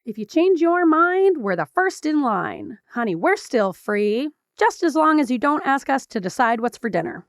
If you change your mind, we're the first in line. Honey, we're still free, just as long as you don't ask us to decide what's for dinner.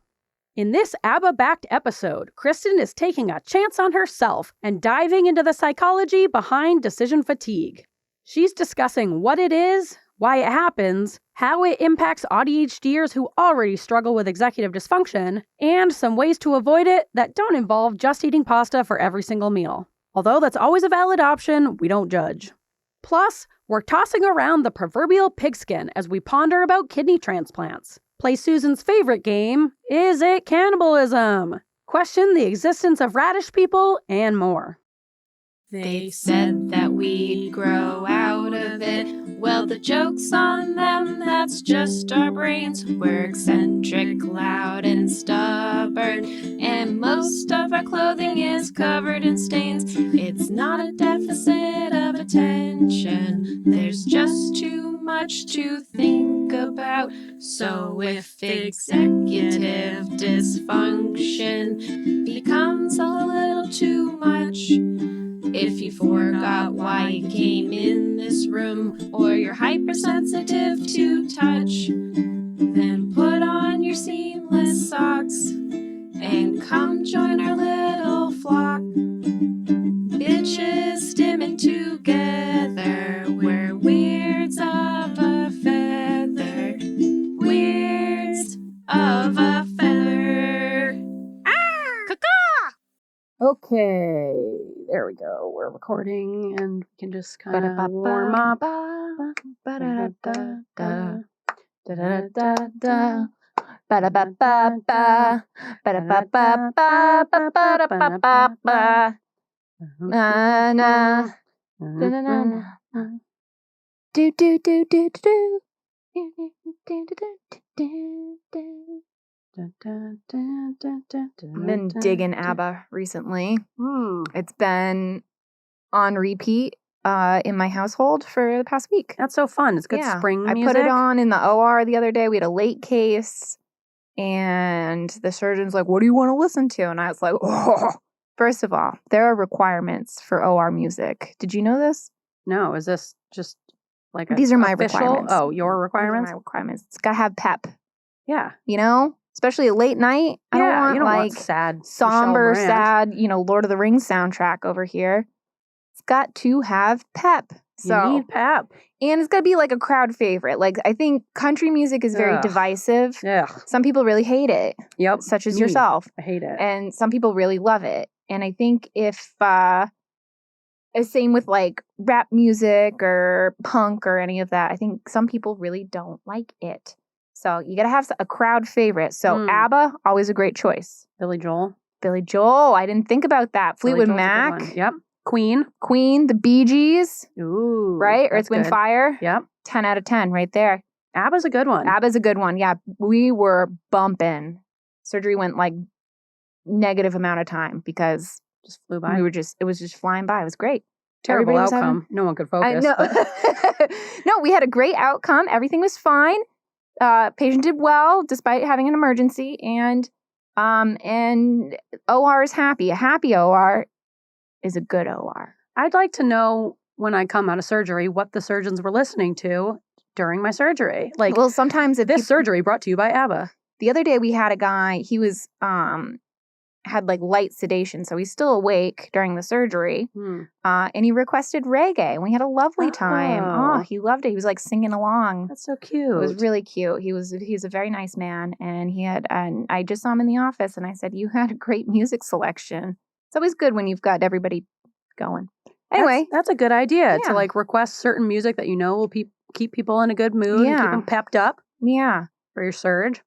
In this ABBA-backed episode, Kristin is taking a chance on herself and diving into the psychology behind decision fatigue. She's discussing what it is, why it happens, how it impacts AuDHDers who already struggle with executive dysfunction, and some ways to avoid it that don't involve just eating pasta for every single meal. Although that's always a valid option, we don't judge. Plus, we're tossing around the proverbial pigskin as we ponder about kidney transplants. Play Susan's favorite game, Is It Cannibalism? Question the existence of radish people, and more. They said that we'd grow out of it. Well, the joke's on them, that's just our brains. We're eccentric, loud, and stubborn, and most of our clothing is covered in stains. It's not a deficit of attention, there's just too much to think about. So if executive dysfunction becomes a little too much, if you forgot why you came in this room, or you're hypersensitive to touch, then put on your seamless socks and come join our little flock. Bitches stimming together, we're weirds of a feather, weirds of a feather. Okay, there we go. We're recording and we can just kind of warm up. I've been digging ABBA recently. It's been on repeat in my household for the past week. That's so fun. It's good spring music. I put it on in the OR the other day. We had a late case, and the surgeon's like, what do you want to listen to? And I was like, oh. First of all, there are requirements for OR music. Did you know this? No, is this just like These are my official? requirements. Oh, your requirements? These are my requirements. It's got to have pep. Yeah. You know? Especially a late night. I don't want, you don't like, want sad, somber, sad, Lord of the Rings soundtrack over here. It's got to have pep. So, you need pep. And it's got to be like a crowd favorite. Like, I think country music is very divisive. Some people really hate it. Yep. Such as yourself. I hate it. And some people really love it. And I think if, same with like rap music or punk or any of that, I think some people really don't like it. So you got to have a crowd favorite. So ABBA, always a great choice. Billy Joel. I didn't think about that. Fleetwood Mac. Yep. Queen, the Bee Gees. Ooh. Right? Earth, Wind, Fire. Yep. 10 out of 10 right there. ABBA's a good one. Yeah. We were bumping. Surgery went like negative amount of time because just flew by. It was just flying by. It was great. Terrible outcome. No one could focus. I know. No, we had a great outcome. Everything was fine. Patient did well despite having an emergency, and OR is happy. A happy OR is a good OR. I'd like to know when I come out of surgery what the surgeons were listening to during my surgery. Like, well, sometimes this surgery brought to you by ABBA. The other day we had a guy. He was had like light sedation, so he's still awake during the surgery. And he requested reggae, and we had a lovely time. Oh, he loved it. He was like singing along. That's so cute. It was really cute. He's a very nice man, and I just saw him in the office, and I said, "You had a great music selection." It's always good when you've got everybody going. Anyway, that's a good idea to like request certain music that will keep people in a good mood and keep them pepped up. Yeah, for your surge.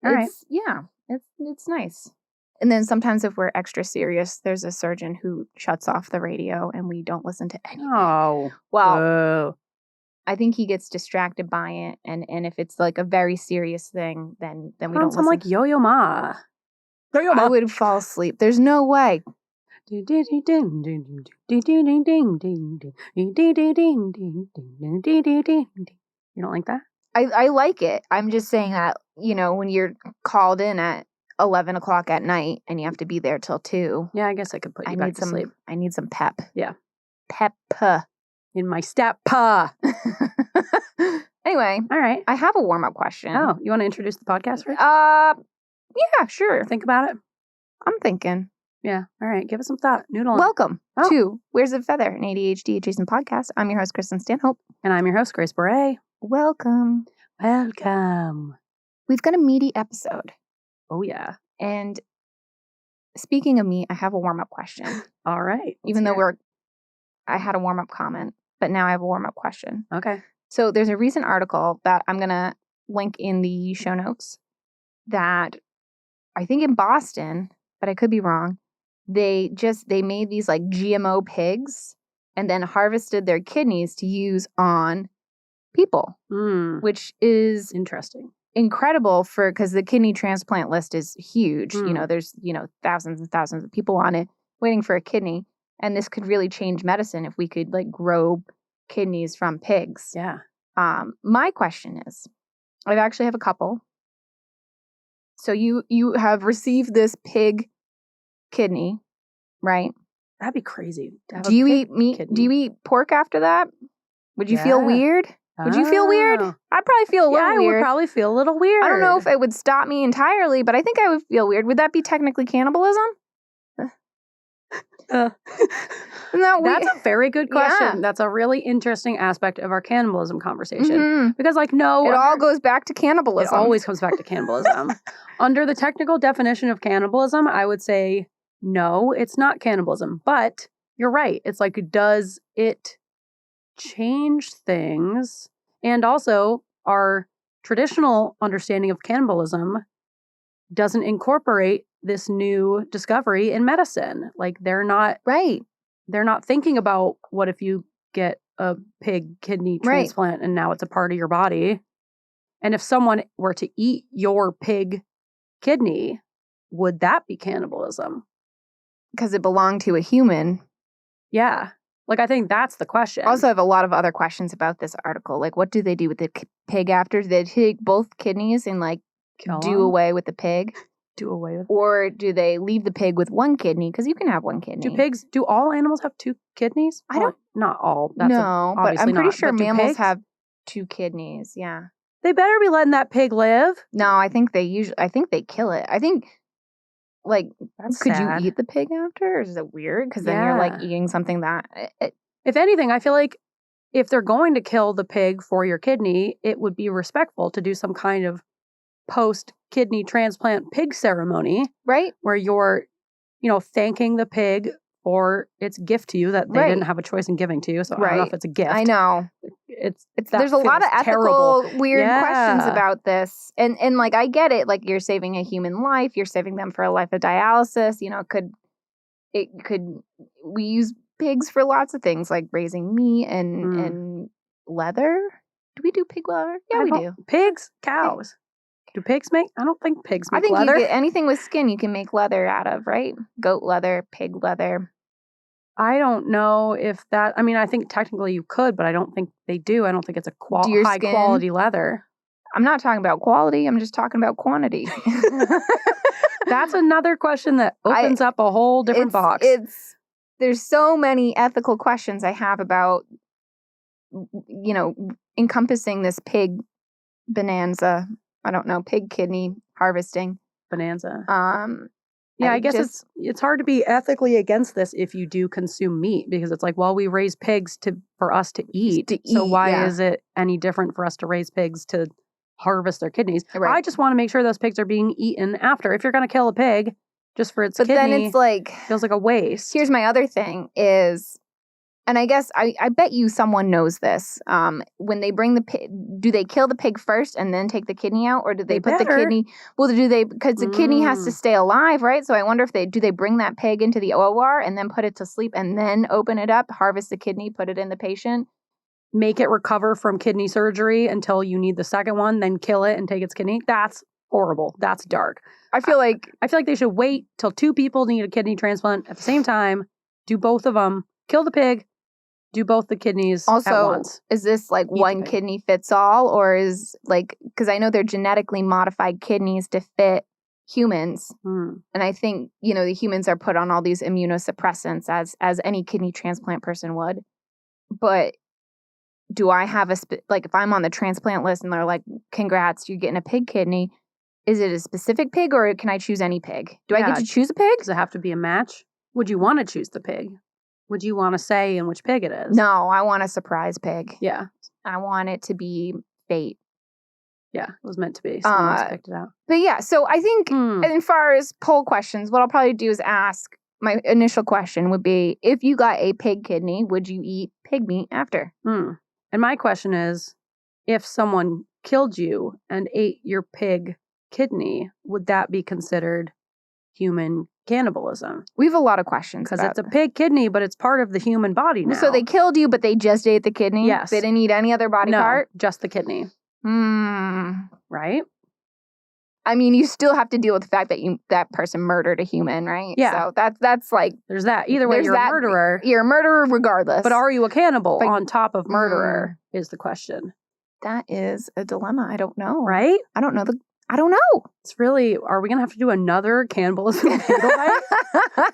All right. Yeah, it's nice. And then sometimes if we're extra serious, there's a surgeon who shuts off the radio and we don't listen to anything. Oh. Well, I think he gets distracted by it. And if it's like a very serious thing, then we don't listen. Sounds like Yo-Yo Ma. Yo-Yo Ma. I would fall asleep. There's no way. You don't like that? I like it. I'm just saying that, when you're called in at 11 o'clock at night and you have to be there till 2. Yeah, I guess I could put you back to sleep. I need some pep. Yeah. Pep. In my step pa. Anyway, All right. I have a warm-up question. Oh, you want to introduce the podcast first? Yeah, sure. Think about it. I'm thinking. Yeah. All right. Give it some thought. Noodle. Welcome to Where's the Feather, an ADHD-Adjacent podcast. I'm your host, Kristin Stanhope. And I'm your host, Grace Beret. Welcome. Welcome. We've got a meaty episode. Oh, yeah. And speaking of meat, I have a warm-up question. All right. Even though I had a warm-up comment, but now I have a warm-up question. Okay. So there's a recent article that I'm going to link in the show notes that I think in Boston, but I could be wrong, they made these like GMO pigs and then harvested their kidneys to use on people, which is interesting. Incredible because the kidney transplant list is huge. There's, thousands and thousands of people on it waiting for a kidney. And this could really change medicine if we could like grow kidneys from pigs. Yeah. My question is, I actually have a couple. So you have received this pig kidney, right? That'd be crazy. Do you eat meat? Kidney. Do you eat pork after that? Would you feel weird? Would you feel weird? I'd probably feel a little weird. I would probably feel a little weird. I don't know if it would stop me entirely, but I think I would feel weird. Would that be technically cannibalism? That's a very good question. Yeah. That's a really interesting aspect of our cannibalism conversation. Because it all goes back to cannibalism. It always comes back to cannibalism. Under the technical definition of cannibalism, I would say, no, it's not cannibalism. But you're right. It's like, does it change things? And also, our traditional understanding of cannibalism doesn't incorporate this new discovery in medicine. Like, they're not thinking about what if you get a pig kidney transplant and now it's a part of your body. And if someone were to eat your pig kidney, would that be cannibalism? Because it belonged to a human. Yeah. Like, I think that's the question. I also have a lot of other questions about this article. Like, what do they do with the pig after? Do they take both kidneys and, like, do away with the pig? Do away with Or do they leave the pig with one kidney? Because you can have one kidney. Do all animals have two kidneys? I don't. Not all. But I'm pretty sure mammals have two kidneys. Yeah. They better be letting that pig live. No, I think they kill it. I think, like, could you eat the pig after? Or is it weird? Because then you're, like, eating something that... If anything, I feel like if they're going to kill the pig for your kidney, it would be respectful to do some kind of post-kidney transplant pig ceremony. Right. Where you're, thanking the pig for its gift to you that they didn't have a choice in giving to you. So I don't know if it's a gift. I know. There's a lot of ethical, weird questions about this. And like, I get it. Like, you're saving a human life. You're saving them for a life of dialysis. We use pigs for lots of things, like raising meat and leather. Do we do pig leather? Yeah, we do. Pigs, cows. Do pigs make? I don't think pigs make leather. I think anything with skin you can make leather out of, right? Goat leather, pig leather. I don't know if that... I mean, I think technically you could, but I don't think they do. I don't think it's a high quality leather. I'm not talking about quality. I'm just talking about quantity. That's another question that opens up a whole different box. There's so many ethical questions I have about, encompassing this pig bonanza. I don't know, pig kidney harvesting. Bonanza. Yeah, I guess it's hard to be ethically against this if you do consume meat, because it's like, well, we raise pigs for us to eat. So why is it any different for us to raise pigs to harvest their kidneys? Right. I just want to make sure those pigs are being eaten after. If you're going to kill a pig just for its kidney, then it's like, feels like a waste. Here's my other thing is, and I guess I bet you someone knows this. When they bring the pig, do they kill the pig first and then take the kidney out, or do they put the kidney? Well, do they? Because the kidney has to stay alive, right? So I wonder if they bring that pig into the OR and then put it to sleep and then open it up, harvest the kidney, put it in the patient, make it recover from kidney surgery until you need the second one, then kill it and take its kidney. That's horrible. That's dark. I feel like they should wait till two people need a kidney transplant at the same time, do both of them, kill the pig, do both the kidneys at once. Is this like one kidney fits all, or is like, because I know they're genetically modified kidneys to fit humans. And I think, the humans are put on all these immunosuppressants as any kidney transplant person would. But do I have like if I'm on the transplant list and they're like, congrats, you're getting a pig kidney, is it a specific pig or can I choose any pig? Do I get to choose a pig? Does it have to be a match? Would you want to choose the pig? Would you want to say in which pig it is? No, I want a surprise pig. Yeah. I want it to be fate. Yeah, it was meant to be. Someone else picked it out. But yeah, so I think as far as poll questions, what I'll probably do is ask, my initial question would be, if you got a pig kidney, would you eat pig meat after? And my question is, if someone killed you and ate your pig kidney, would that be considered human cannibalism? We have a lot of questions. Because it's a pig kidney, but it's part of the human body now. So they killed you, but they just ate the kidney? Yes. They didn't eat any other body part? Just the kidney. Right? I mean, you still have to deal with the fact that that person murdered a human, right? Yeah. So that's like... There's that. Either way, you're a murderer. You're a murderer regardless. But are you a cannibal on top of murderer is the question. That is a dilemma. I don't know. Right? I don't know. It's really... Are we going to have to do another cannibalism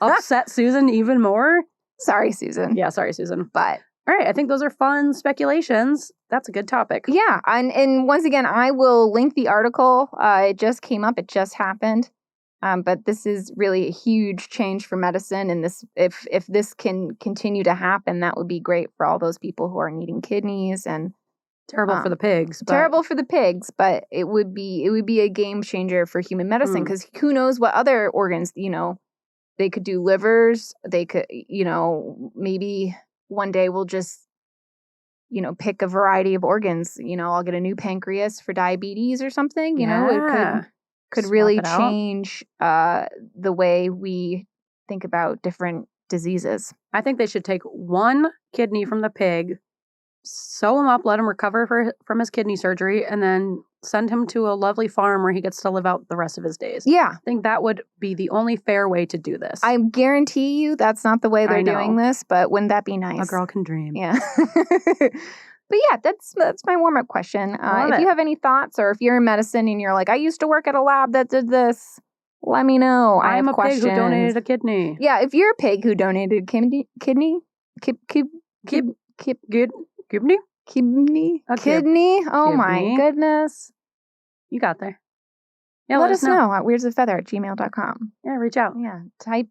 upset Susan even more? Sorry, Susan. Yeah, sorry, Susan. But... All right, I think those are fun speculations. That's a good topic. Yeah, and once again, I will link the article. It just came up. It just happened. But this is really a huge change for medicine. And this, if this can continue to happen, that would be great for all those people who are needing kidneys. And terrible for the pigs. Terrible for the pigs, but it would be a game changer for human medicine, because who knows what other organs, they could do livers. They could, maybe... One day we'll just, pick a variety of organs. I'll get a new pancreas for diabetes or something. It could really change the way we think about different diseases. I think they should take one kidney from the pig, sew him up, let him recover from his kidney surgery, and then send him to a lovely farm where he gets to live out the rest of his days. Yeah. I think that would be the only fair way to do this. I guarantee you that's not the way they're doing this, but wouldn't that be nice? A girl can dream. Yeah. But yeah, that's my warm-up question. If you have any thoughts, or if you're in medicine and you're like, I used to work at a lab that did this, let me know. I have questions. I'm a pig who donated a kidney. Yeah, if you're a pig who donated a kidney, kidney? Oh my goodness. You got there. Yeah, let us know at weirdsofeather@gmail.com. Yeah, reach out. Yeah, type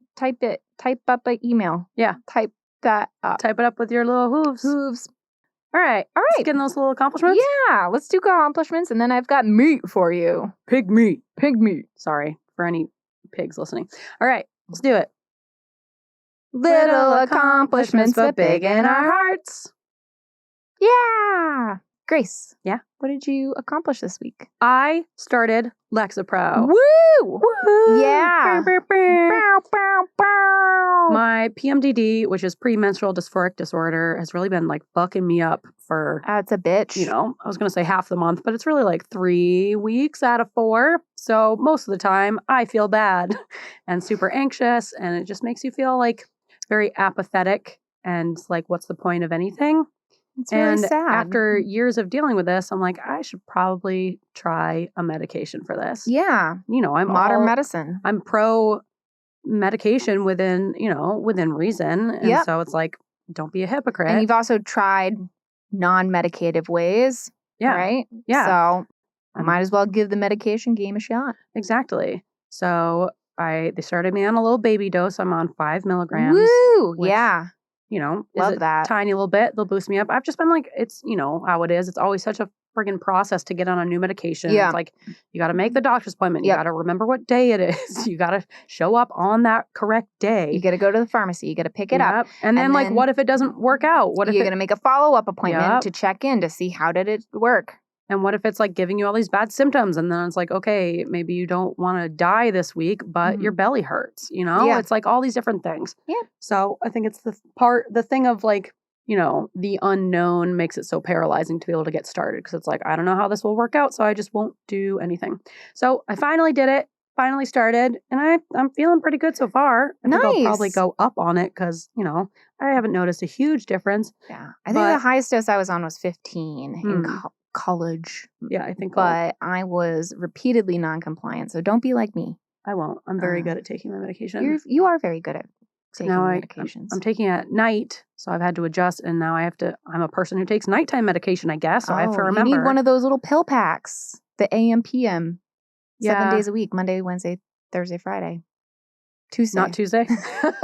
up an email. Yeah. Type that up. Type it up with your little hooves. All right. Let's get in those little accomplishments. Yeah, let's do accomplishments, and then I've got meat for you. Pig meat. Sorry for any pigs listening. All right, let's do it. Little accomplishments, but big in our hearts. Yeah. Grace. Yeah? What did you accomplish this week? I started Lexapro. Woo! Yeah. Bow, bow, bow, bow. My PMDD, which is premenstrual dysphoric disorder, has really been fucking me up for... It's a bitch. I was going to say half the month, but it's really 3 weeks out of 4. So most of the time I feel bad and super anxious, and it just makes you feel very apathetic and what's the point of anything? It's really sad. After years of dealing with this, I'm I should probably try a medication for this. Yeah. I'm modern medicine. I'm pro medication within reason. And so it's don't be a hypocrite. And you've also tried non-medicative ways. Yeah. Right? Yeah. So I might as well give the medication game a shot. Exactly. So they started me on a little baby dose. I'm on 5 milligrams. Woo! Which, yeah. Love that. Tiny little bit. They'll boost me up. I've just been it's, how it is. It's always such a friggin' process to get on a new medication. Yeah. It's you got to make the doctor's appointment. You got to remember what day it is. You got to show up on that correct day. You got to go to the pharmacy. You got to pick it up. And then what if it doesn't work out? What if you're going to make a follow-up appointment to check in to see how did it work? And what if it's giving you all these bad symptoms, and then it's okay, maybe you don't want to die this week, but your belly hurts, Yeah. It's all these different things. Yeah. So I think it's the thing of the unknown makes it so paralyzing to be able to get started, because it's I don't know how this will work out, so I just won't do anything. So I finally did it, finally started, and I'm feeling pretty good so far. I think I'll probably go up on it because, I haven't noticed a huge difference. Yeah. I think the highest dose I was on was 15 in college. Yeah, I think. But I was repeatedly non-compliant, so don't be like me. I won't. I'm very good at taking my medication. You are very good at taking medications. I'm taking it at night, so I've had to adjust, and now I'm a person who takes nighttime medication, I guess, so I have to remember. You need one of those little pill packs, the AM, PM, 7 days a week, Monday, Wednesday, Thursday, Friday. Tuesday. Not Tuesday?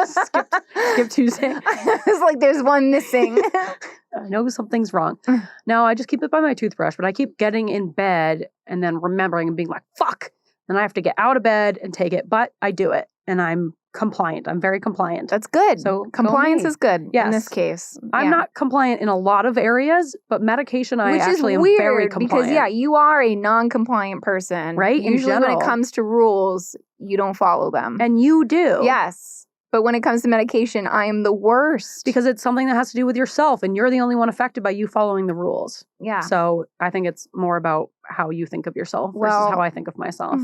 Skip Tuesday. It's like there's one missing. I know something's wrong. No, I just keep it by my toothbrush, but I keep getting in bed and then remembering and being like, fuck. Then I have to get out of bed and take it, but I do it, and I'm compliant. I'm very compliant. That's good. So compliance is good in this case. I'm not compliant in a lot of areas, but medication I actually am very compliant. Because you are a non-compliant person. Right? Usually when it comes to rules, you don't follow them. And you do. Yes. But when it comes to medication, I am the worst. Because it's something that has to do with yourself, and you're the only one affected by you following the rules. Yeah. So I think it's more about how you think of yourself versus how I think of myself.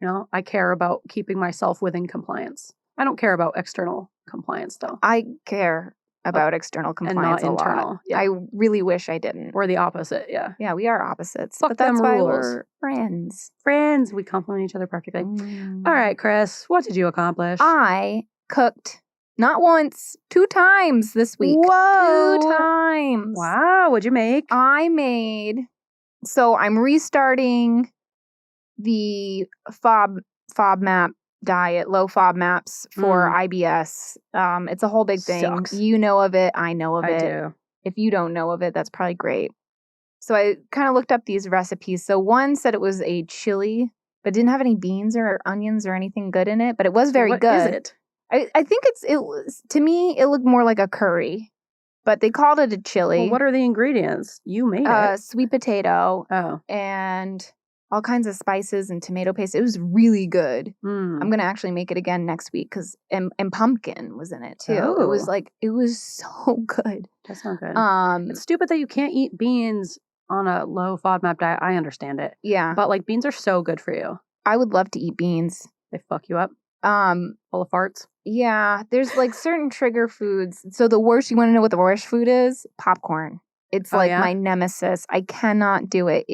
You know, I care about keeping myself within compliance. I don't care about external compliance, though. I care about external compliance and not a internal. lot. Yeah. I really wish I didn't. We're the opposite, yeah. Yeah, we are opposites. Fuck but that's them why rules. we're friends. Friends. We complement each other perfectly. All right, Chris, what did you accomplish? I cooked not once, 2 times this week. Whoa. 2 times. Wow, what'd you make? So I'm restarting the FODMAP diet, low FODMAPs for IBS. It's a whole big thing. Sucks. You know of it. I know of it. I do. If you don't know of it, that's probably great. So I kind of looked up these recipes. So one said it was a chili, but didn't have any beans or onions or anything good in it, but it was very good. What is it? I think to me, it looked more like a curry, but they called it a chili. Well, what are the ingredients? You made it. Sweet potato. Oh. And all kinds of spices and tomato paste. It was really good. I'm going to actually make it again next week and pumpkin was in it too. Oh. It was so good. That's not good. It's stupid that you can't eat beans on a low FODMAP diet. I understand it. Yeah. But like beans are so good for you. I would love to eat beans. They fuck you up. Full of farts. Yeah. There's like certain trigger foods. So you want to know what the worst food is? Popcorn. It's my nemesis. I cannot do it.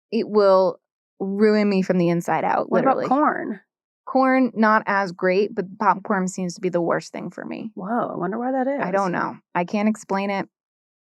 It will ruin me from the inside out, literally. What about corn? Corn, not as great, but popcorn seems to be the worst thing for me. Whoa, I wonder why that is. I don't know. I can't explain it,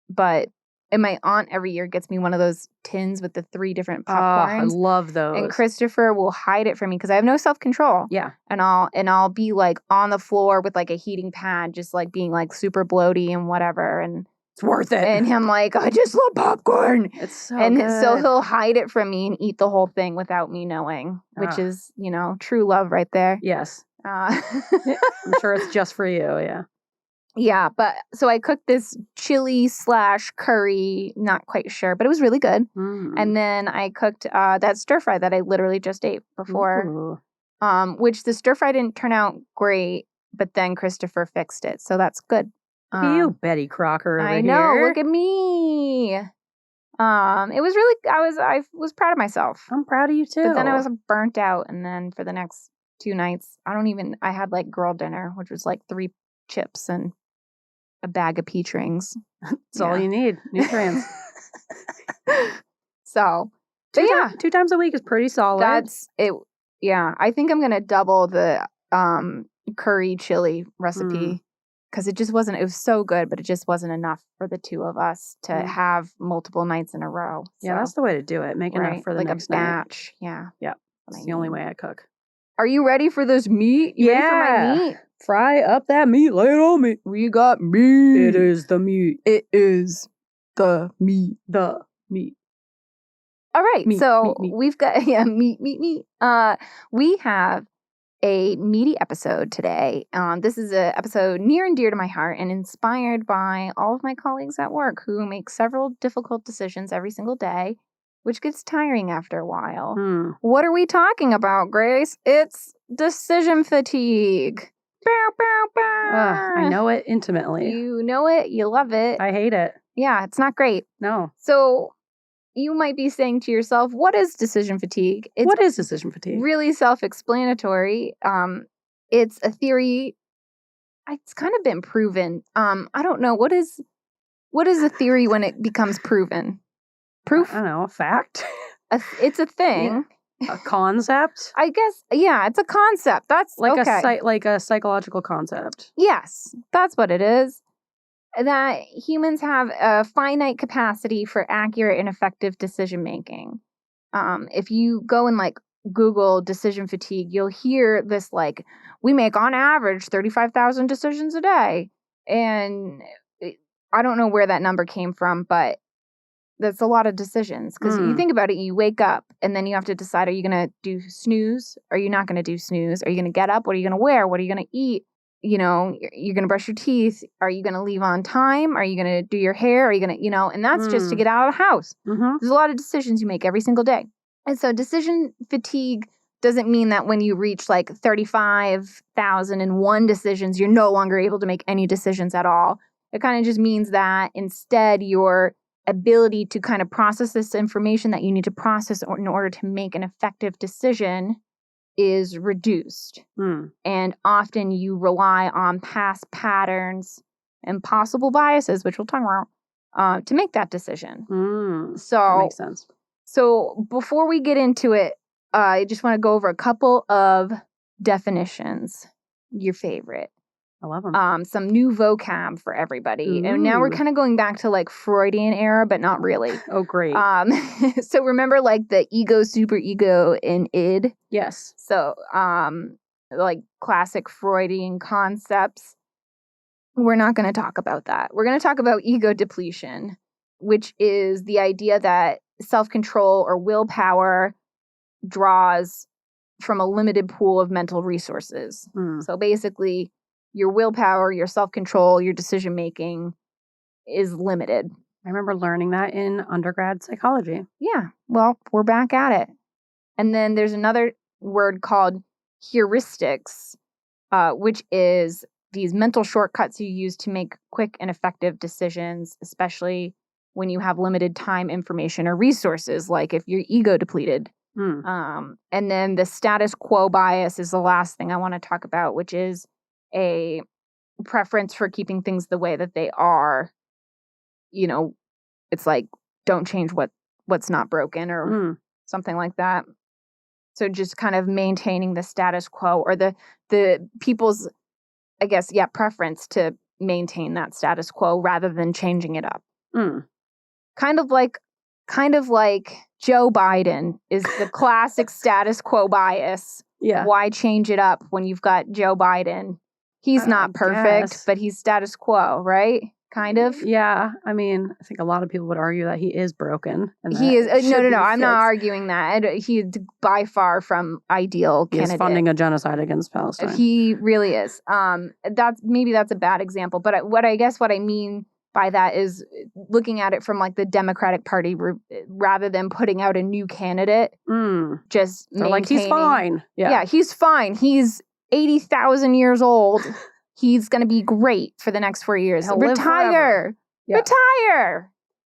but my aunt every year gets me one of those tins with the 3 different popcorns. I love those. And Christopher will hide it from me because I have no self-control. Yeah. And I'll be like on the floor with like a heating pad, just like being like super bloaty and whatever. And it's worth it. And I'm like, I just love popcorn. It's so and good. So he'll hide it from me and eat the whole thing without me knowing, which is, true love right there. Yes. I'm sure it's just for you. Yeah. Yeah. But so I cooked this chili / curry, not quite sure, but it was really good. And then I cooked that stir fry that I literally just ate before, which the stir fry didn't turn out great, but then Christopher fixed it. So that's good. You Betty Crocker over I know. here. Look at me. It was really. I was proud of myself. I'm proud of you too. But then I was burnt out, and then for the next 2 nights, I had like girl dinner, which was like 3 chips and a bag of peach rings. That's all you need. Nutrients. So, 2 times a week is pretty solid. That's it. Yeah, I think I'm gonna double the curry chili recipe. Because it was so good, but it just wasn't enough for the 2 of us to have multiple nights in a row. So. Yeah, that's the way to do it. Make enough for the next night. Like a batch. Yeah. Yeah. That's the only way I cook. Are you ready for this meat? You ready for my meat? Fry up that meat. Lay it on me. We got meat. It is the meat. It is the meat. The meat. All right. Meat, so meat. We've got, meat. We have a meaty episode today. This is an episode near and dear to my heart and inspired by all of my colleagues at work who make several difficult decisions every single day, which gets tiring after a while. What are we talking about, Grace? It's decision fatigue. Bow, bow, bow. I know it intimately. You know it. You love it. I hate it. Yeah, it's not great. No. So you might be saying to yourself, what is decision fatigue? What is decision fatigue? Really self-explanatory. It's a theory. It's kind of been proven. I don't know. What is a theory when it becomes proven? Proof? I don't know. A fact? It's a thing. A concept? I guess, yeah, it's a concept. That's Like okay. a psychological concept. Yes, that's what it is. That humans have a finite capacity for accurate and effective decision making. If you go and like Google decision fatigue, you'll hear this like, we make on average 35,000 decisions a day. And I don't know where that number came from, but that's a lot of decisions. Because you think about it, you wake up and then you have to decide, are you going to do snooze? Are you not going to do snooze? Are you going to get up? What are you going to wear? What are you going to eat? You know, you're going to brush your teeth. Are you going to leave on time? Are you going to do your hair? Are you going to, and that's just to get out of the house. Mm-hmm. There's a lot of decisions you make every single day. And so decision fatigue doesn't mean that when you reach like 35,001 decisions, you're no longer able to make any decisions at all. It kind of just means that instead your ability to kind of process this information that you need to process in order to make an effective decision is reduced. And often you rely on past patterns and possible biases, which we'll talk about, to make that decision. So that makes sense. So before we get into it, I just want to go over a couple of definitions. Your favorite. I love them. Some new vocab for everybody. And now we're kind of going back to like Freudian era, but not really. Oh, great. So remember like the ego, superego, and id? Yes. So like classic Freudian concepts. We're not going to talk about that. We're going to talk about ego depletion, which is the idea that self-control or willpower draws from a limited pool of mental resources. So basically, your willpower, your self-control, your decision-making is limited. I remember learning that in undergrad psychology. Yeah, well, we're back at it. And then there's another word called heuristics, which is these mental shortcuts you use to make quick and effective decisions, especially when you have limited time, information, or resources, like if you're ego depleted. And then the status quo bias is the last thing I want to talk about, which is a preference for keeping things the way that they are. It's like, don't change what's not broken or something like that. So just kind of maintaining the status quo or the people's, I guess, preference to maintain that status quo rather than changing it up. Kind of like Joe Biden is the classic status quo bias. Yeah. Why change it up when you've got Joe Biden? He's not perfect, but he's status quo, right? Kind of. Yeah. I mean, I think a lot of people would argue that he is broken. And he is. No. I'm not fixed. arguing that. He's by far from ideal He candidate. is funding a genocide against Palestine. He really is. That's a bad example. But what I mean by that is looking at it from like the Democratic Party rather than putting out a new candidate. Just like, he's fine. Yeah, he's fine. He's 80,000 years old. He's going to be great for the next 4 years. He'll live forever. Retire.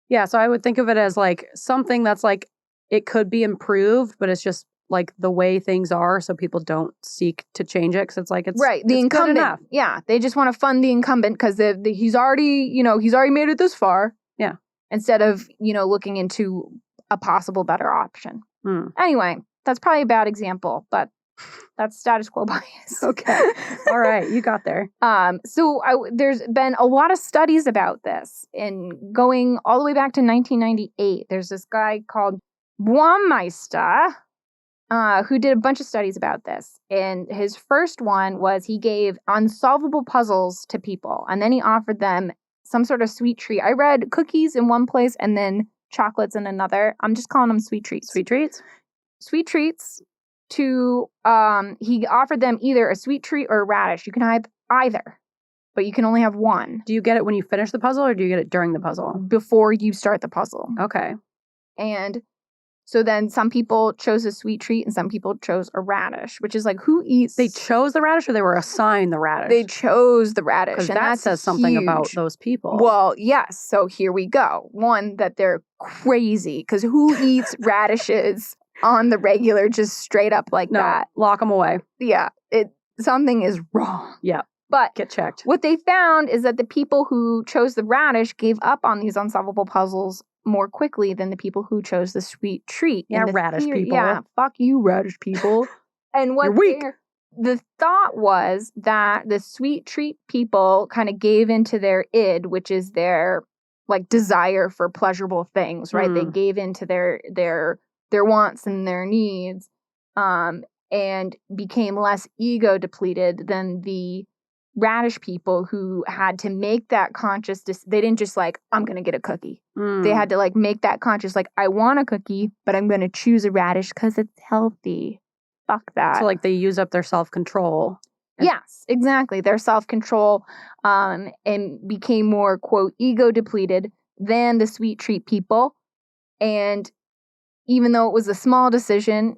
Yeah, so I would think of it as like something that's like it could be improved, but it's just like the way things are, so people don't seek to change it because it's like it's right. The it's incumbent, good enough. Yeah, they just want to fund the incumbent because he's already made it this far. Yeah, instead of looking into a possible better option. Anyway, that's probably a bad example, but that's status quo bias. Okay, all right, you got there. So there's been a lot of studies about this, and going all the way back to 1998. There's this guy called Bonanza, who did a bunch of studies about this. And his first one was he gave unsolvable puzzles to people, and then he offered them some sort of sweet treat. I read cookies in one place and then chocolates in another. I'm just calling them sweet treats. Sweet treats? Sweet treats to, he offered them either a sweet treat or a radish. You can have either, but you can only have one. Do you get it when you finish the puzzle or do you get it during the puzzle? Before you start the puzzle. Okay. And so then some people chose a sweet treat and some people chose a radish, which is like, who eats? They chose the radish or they were assigned the radish? They chose the radish. Because and that says something huge. about those people. Well, yes. So here we go. One, that they're crazy because who eats radishes on the regular, just straight up like that? Lock them away. Yeah. Something is wrong. Yeah. But Get checked. what they found is that the people who chose the radish gave up on these unsolvable puzzles more quickly than the people who chose the sweet treat. Yeah, And the radish people. Yeah, fuck you, radish people. And what You're weak. the thought was that the sweet treat people kind of gave into their id, which is their like desire for pleasurable things, right? They gave into their wants and their needs, and became less ego depleted than the radish people who had to make that conscious they didn't just like, I'm gonna get a cookie. They had to like make that conscious, like, I want a cookie, but I'm gonna choose a radish because it's healthy. Fuck that. So like they use up their self-control. Yes, exactly. Their self-control, and became more, quote, ego depleted than the sweet treat people. And even though it was a small decision,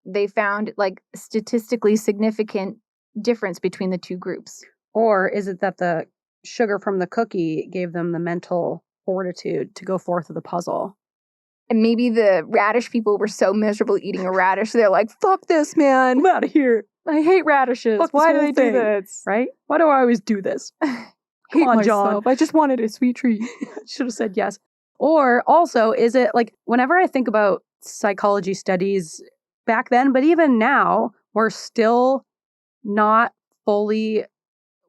they found like statistically significant difference between the two groups. Or is it that the sugar from the cookie gave them the mental fortitude to go forth with the puzzle? And maybe the radish people were so miserable eating a radish, they're like, fuck this, man. I'm out of here. I hate radishes. Fuck Why this do whole they do thing. this? Right? Why do I always do this? Hate on, myself. John. I just wanted a sweet treat. Should have said yes. Or also, is it like whenever I think about psychology studies back then, but even now, we're still not fully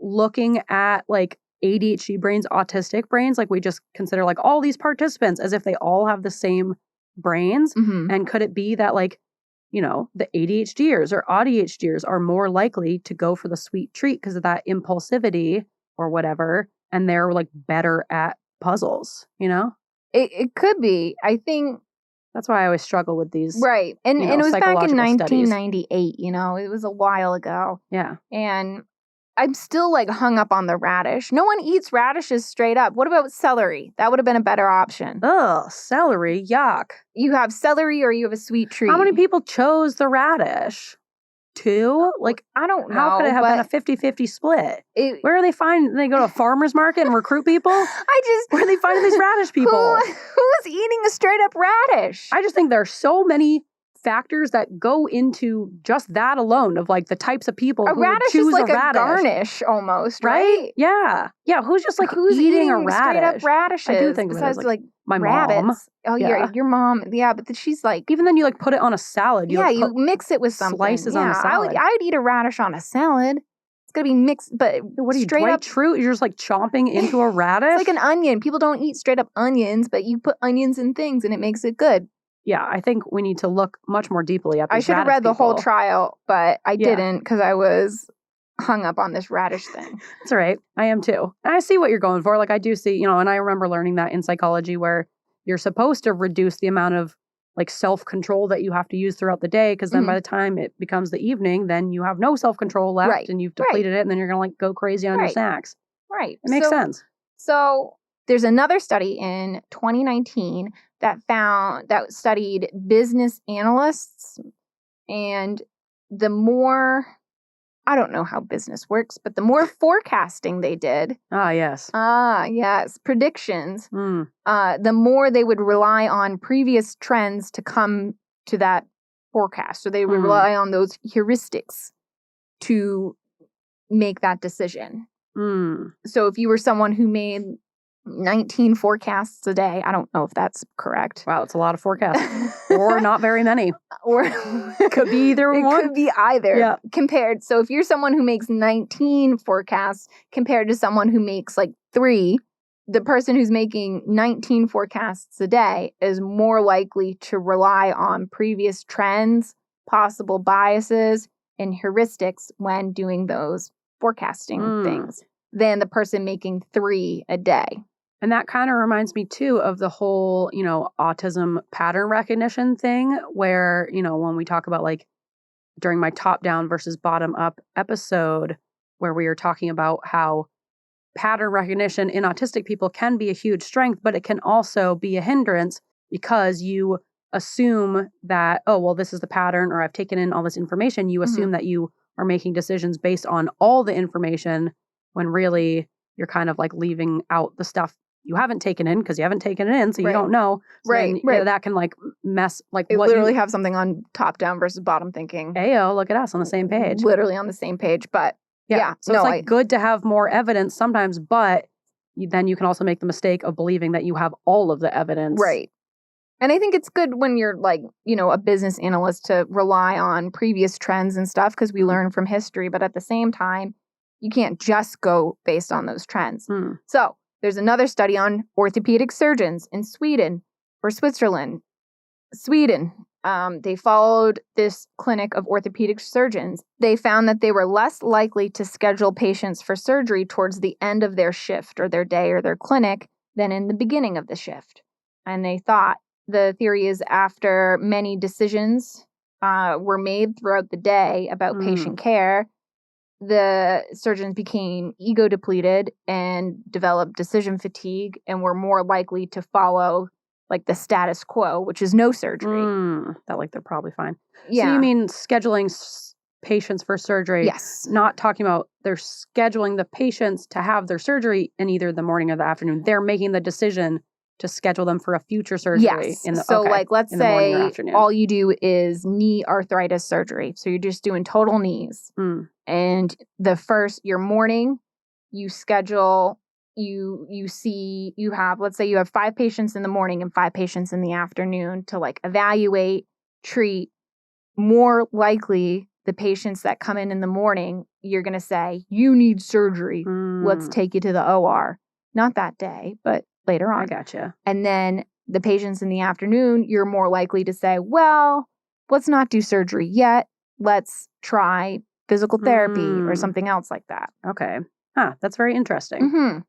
looking at like ADHD brains, autistic brains. Like we just consider like all these participants as if they all have the same brains. Mm-hmm. And could it be that like, you know, the ADHDers or AuDHDers are more likely to go for the sweet treat because of that impulsivity or whatever, and they're like better at puzzles, you know? It could be. I think That's why I always struggle with these. right. And you know, and it was back in psychological studies. 1998, you know, it was a while ago. Yeah. And I'm still like hung up on the radish. No one eats radishes straight up. What about celery? That would have been a better option. Ugh, celery, yuck. You have celery or you have a sweet treat. How many people chose the radish? 2? Like, I don't know. how could it have been a but 50-50 split? it, Where are they finding? They go to a farmer's market and recruit people? I just Where are they finding these radish people? Who's eating a straight up radish? I just think there are so many factors that go into just that alone of like the types of people a who would radish choose is like a radish. garnish almost, Right? right? Yeah. Yeah. Who's just like Who's eating a radish? straight up radishes? I do think of it as besides like my rabbits. mom. Oh, Yeah. your mom. Yeah, but she's like, Even then you like put it on a salad. yeah, like, you put mix it with something. slices on a Yeah, salad. I would eat a radish on a salad. It's gonna be mixed, but What are you, straight Dwight up? Schrute? You're just like chomping into a radish? It's like an onion. People don't eat straight up onions, but you put onions in things and it makes it good. Yeah, I think we need to look much more deeply at these I should have radish read the whole people. trial, but I Yeah. didn't because I was hung up on this radish thing. That's all right. I am too. And I see what you're going for. Like I do see, you know, and I remember learning that in psychology where you're supposed to reduce the amount of like self-control that you have to use throughout the day because then by the time it becomes the evening, then you have no self-control left Right. and you've depleted it and then you're going to like go crazy on your Right. snacks. Right. It makes sense. So there's another study in 2019 that studied business analysts, and the more, I don't know how business works, but the more forecasting they did, Ah, yes. predictions, Mm. the more they would rely on previous trends to come to that forecast. So they would rely on those heuristics to make that decision. Mm. So if you were someone who made 19 forecasts a day, I don't know if that's correct. Wow, it's a lot of forecasts. Or not very many. Or Could be either it one. could be either. Yeah. Compared. So if you're someone who makes 19 forecasts compared to someone who makes like 3, the person who's making 19 forecasts a day is more likely to rely on previous trends, possible biases, and heuristics when doing those forecasting things than the person making 3 a day. And that kind of reminds me too of the whole, you know, autism pattern recognition thing where, you know, when we talk about like during my top down versus bottom up episode where we were talking about how pattern recognition in autistic people can be a huge strength, but it can also be a hindrance because you assume that, oh, well, this is the pattern or I've taken in all this information. You assume that you are making decisions based on all the information when really you're kind of like leaving out the stuff you haven't taken in because you haven't taken it in, so you don't know. So then, you know, that can like mess like It what literally you have something on top down versus bottom thinking. Ayo, look at us on the same page. Literally on the same page. But Yeah. So No, it's like good to have more evidence sometimes, but then you can also make the mistake of believing that you have all of the evidence. Right. And I think it's good when you're like, a business analyst to rely on previous trends and stuff because we learn from history. But at the same time, you can't just go based on those trends. So there's another study on orthopedic surgeons in Sweden or Switzerland. Sweden. They followed this clinic of orthopedic surgeons. They found that they were less likely to schedule patients for surgery towards the end of their shift or their day or their clinic than in the beginning of the shift. And they thought the theory is after many decisions were made throughout the day about patient care, the surgeons became ego depleted and developed decision fatigue and were more likely to follow like the status quo, which is no surgery. That like they're probably fine. Yeah. So you mean scheduling patients for surgery? Yes. Not talking about they're scheduling the patients to have their surgery in either the morning or the afternoon. They're making the decision to schedule them for a future surgery. Yes. So like let's say all you do is knee arthritis surgery. So you're just doing total knees. And your morning, you schedule, let's say you have 5 patients in the morning and 5 patients in the afternoon to like evaluate, treat. More likely the patients that come in the morning, you're going to say, you need surgery. Let's take you to the OR. Not that day, but later on. I gotcha. And then the patients in the afternoon, you're more likely to say, well, let's not do surgery yet. Let's try physical therapy or something else like that. Okay. That's very interesting.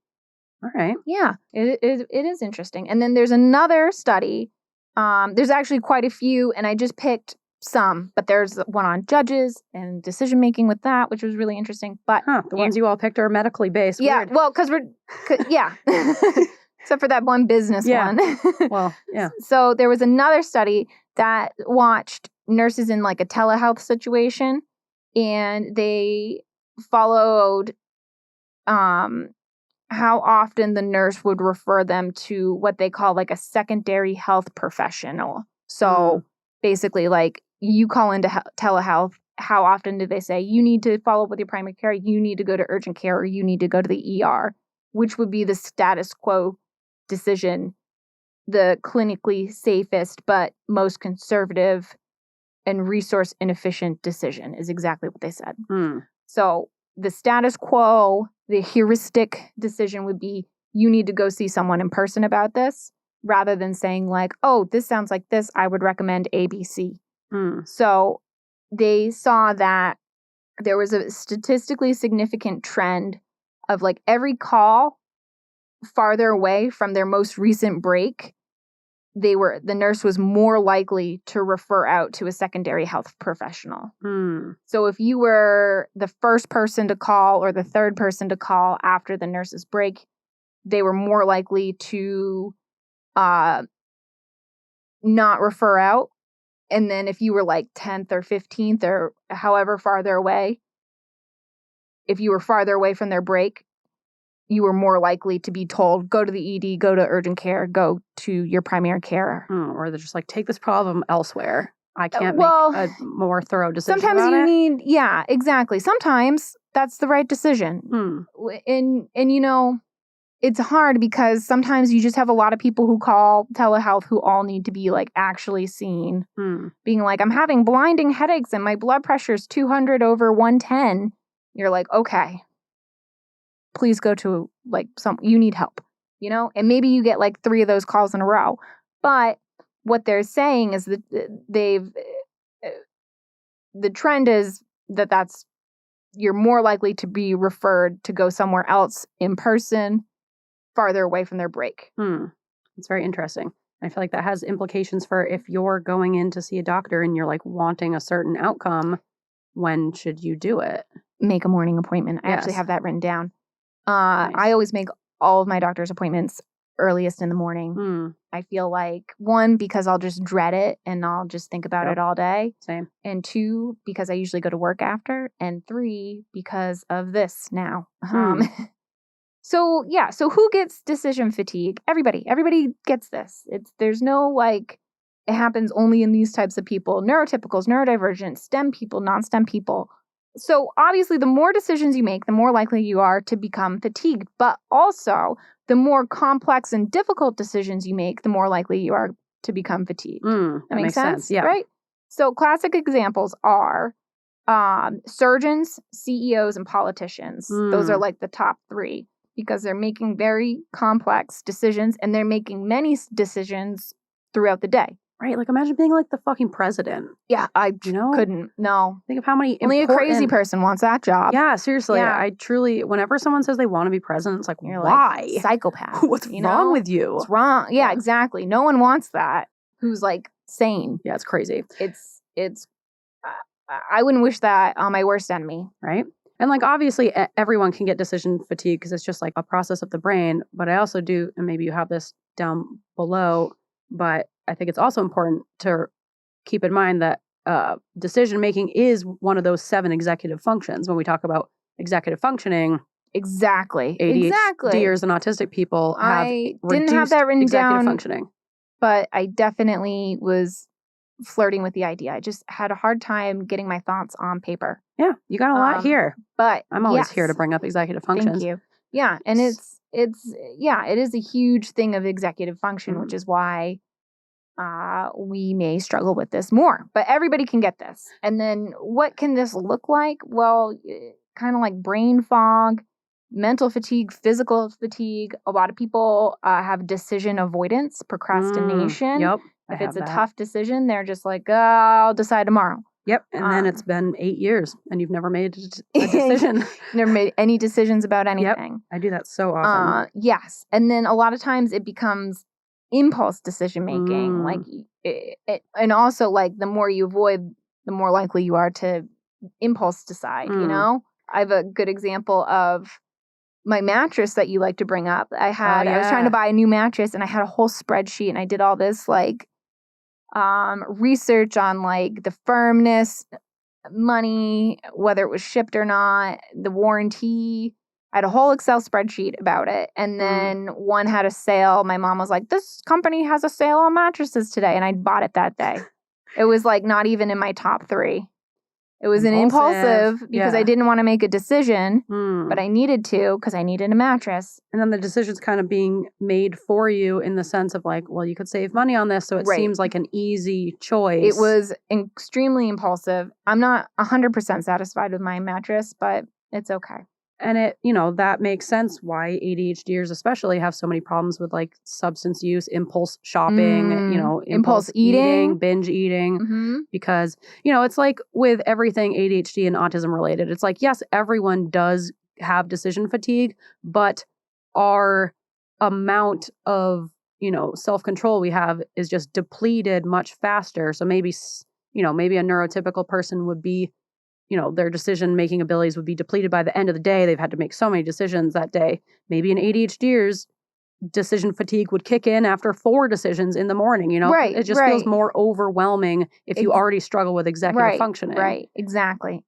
All right. Yeah, it is interesting. And then there's another study. There's actually quite a few, and I just picked some, but there's one on judges and decision making with that, which was really interesting. But the ones you all picked are medically based. Yeah, Weird. well, yeah. Except for that one business one. Well, yeah. So there was another study that watched nurses in like a telehealth situation, and they followed how often the nurse would refer them to what they call like a secondary health professional. So basically, like you call into telehealth, how often do they say you need to follow up with your primary care, you need to go to urgent care, or you need to go to the ER, which would be the status quo decision, the clinically safest but most conservative and resource inefficient decision is exactly what they said. So the status quo, the heuristic decision would be you need to go see someone in person about this, rather than saying like, oh, this sounds like this, I would recommend ABC. So they saw that there was a statistically significant trend of like every call farther away from their most recent break, the nurse was more likely to refer out to a secondary health professional. So if you were the first person to call or the third person to call after the nurse's break, they were more likely to not refer out. And then if you were like 10th or 15th or however farther away, if you were farther away from their break, you were more likely to be told, go to the ED, go to urgent care, go to your primary care. Or they're just like, take this problem elsewhere. I can't make a more thorough decision sometimes about you it. need, yeah, exactly. Sometimes that's the right decision. And it's hard because sometimes you just have a lot of people who call telehealth who all need to be like actually seen. Being like, I'm having blinding headaches and my blood pressure is 200/110. You're like, okay, please go to like you need help, and maybe you get like 3 of those calls in a row. But what they're saying is that the trend is that's you're more likely to be referred to go somewhere else in person, farther away from their break. It's very interesting. I feel like that has implications for if you're going in to see a doctor and you're like wanting a certain outcome, when should you do it? Make a morning appointment. I actually have that written down. Nice. I always make all of my doctor's appointments earliest in the morning. I feel like 1, because I'll just dread it and I'll just think about it all day. Same. And 2, because I usually go to work after. And 3, because of this now. So who gets decision fatigue? Everybody gets this. There's no like, it happens only in these types of people. Neurotypicals, neurodivergent, STEM people, non-STEM people. So obviously, the more decisions you make, the more likely you are to become fatigued. But also, the more complex and difficult decisions you make, the more likely you are to become fatigued. That makes sense. Yeah. Right? So classic examples are surgeons, CEOs, and politicians. Those are like the top 3 because they're making very complex decisions and they're making many decisions throughout the day. Right. Like imagine being like the fucking president. Yeah, I couldn't. No. Think of how many Only a crazy person wants that job. Yeah, seriously. Yeah. I truly, whenever someone says they want to be president, it's like, You're why? Like, psychopath. What's wrong with you? What's wrong? Yeah, exactly. No one wants that. Who's like sane. Yeah, it's crazy. It's I wouldn't wish that on my worst enemy. Right. And like, obviously, everyone can get decision fatigue because it's just like a process of the brain. But I also do, and maybe you have this down below, but I think it's also important to keep in mind that decision making is one of those 7 executive functions. When we talk about executive functioning, exactly. ADHDers and autistic people have didn't have that written executive down, functioning. But I definitely was flirting with the idea. I just had a hard time getting my thoughts on paper. Yeah, you got a lot here. But I'm always here to bring up executive functions. Thank you. Yeah, and it is a huge thing of executive function, which is why we may struggle with this more. But everybody can get this. And then what can this look like? Well, kind of like brain fog, mental fatigue, physical fatigue. A lot of people have decision avoidance, procrastination. Yep. If it's a tough decision, they're just like, I'll decide tomorrow. Yep. And then it's been 8 years and you've never made a decision. Never made any decisions about anything. Yep. I do that so often. Yes. And then a lot of times it becomes impulse decision making. Like, and also like the more you avoid, the more likely you are to impulse decide, you know? I have a good example of my mattress that you like to bring up. I was trying to buy a new mattress and I had a whole spreadsheet and I did all this like research on like the firmness, money, whether it was shipped or not, the warranty. I had a whole Excel spreadsheet about it. And then one had a sale. My mom was like, this company has a sale on mattresses today. And I bought it that day. It was like not even in my top 3. It was an impulsive because I didn't want to make a decision, but I needed to because I needed a mattress. And then the decision's kind of being made for you in the sense of like, well, you could save money on this. So it seems like an easy choice. It was extremely impulsive. I'm not 100% satisfied with my mattress, but it's okay. And it, that makes sense why ADHDers especially have so many problems with like substance use, impulse shopping, impulse eating, binge eating, because, it's like with everything ADHD and autism related. It's like, yes, everyone does have decision fatigue, but our amount of, self-control we have is just depleted much faster. So maybe a neurotypical person would be, their decision-making abilities would be depleted by the end of the day. They've had to make so many decisions that day. Maybe an ADHDer's decision fatigue would kick in after 4 decisions in the morning, Right, it just feels more overwhelming if you already struggle with executive functioning. Right, exactly.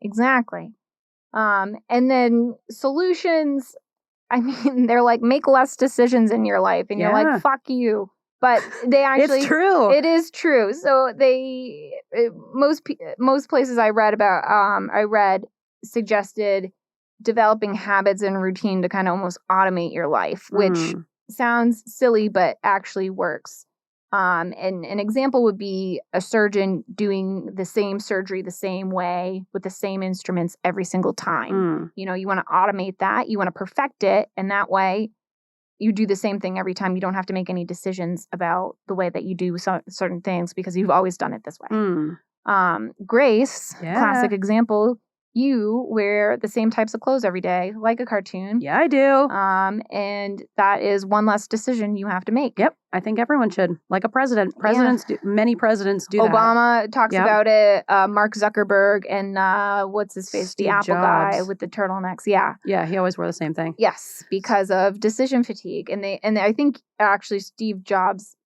And then solutions, I mean, they're like, make less decisions in your life. And you're like, fuck you. But they actually, it's true. It is true. So most places I read suggested developing habits and routine to kind of almost automate your life, which sounds silly, but actually works. And an example would be a surgeon doing the same surgery the same way with the same instruments every single time. You want to automate that. You want to perfect it. And that way, you do the same thing every time. You don't have to make any decisions about the way that you do certain things because you've always done it this way. Grace, classic example, you wear the same types of clothes every day, like a cartoon. Yeah, I do. And that is one less decision you have to make. Yep. I think everyone should. Like a president. Many presidents do Obama talks about it. Mark Zuckerberg and what's his face? Steve the Apple Jobs. guy with the turtlenecks. Yeah. Yeah, he always wore the same thing. Yes, because of decision fatigue. And I think actually Steve Jobs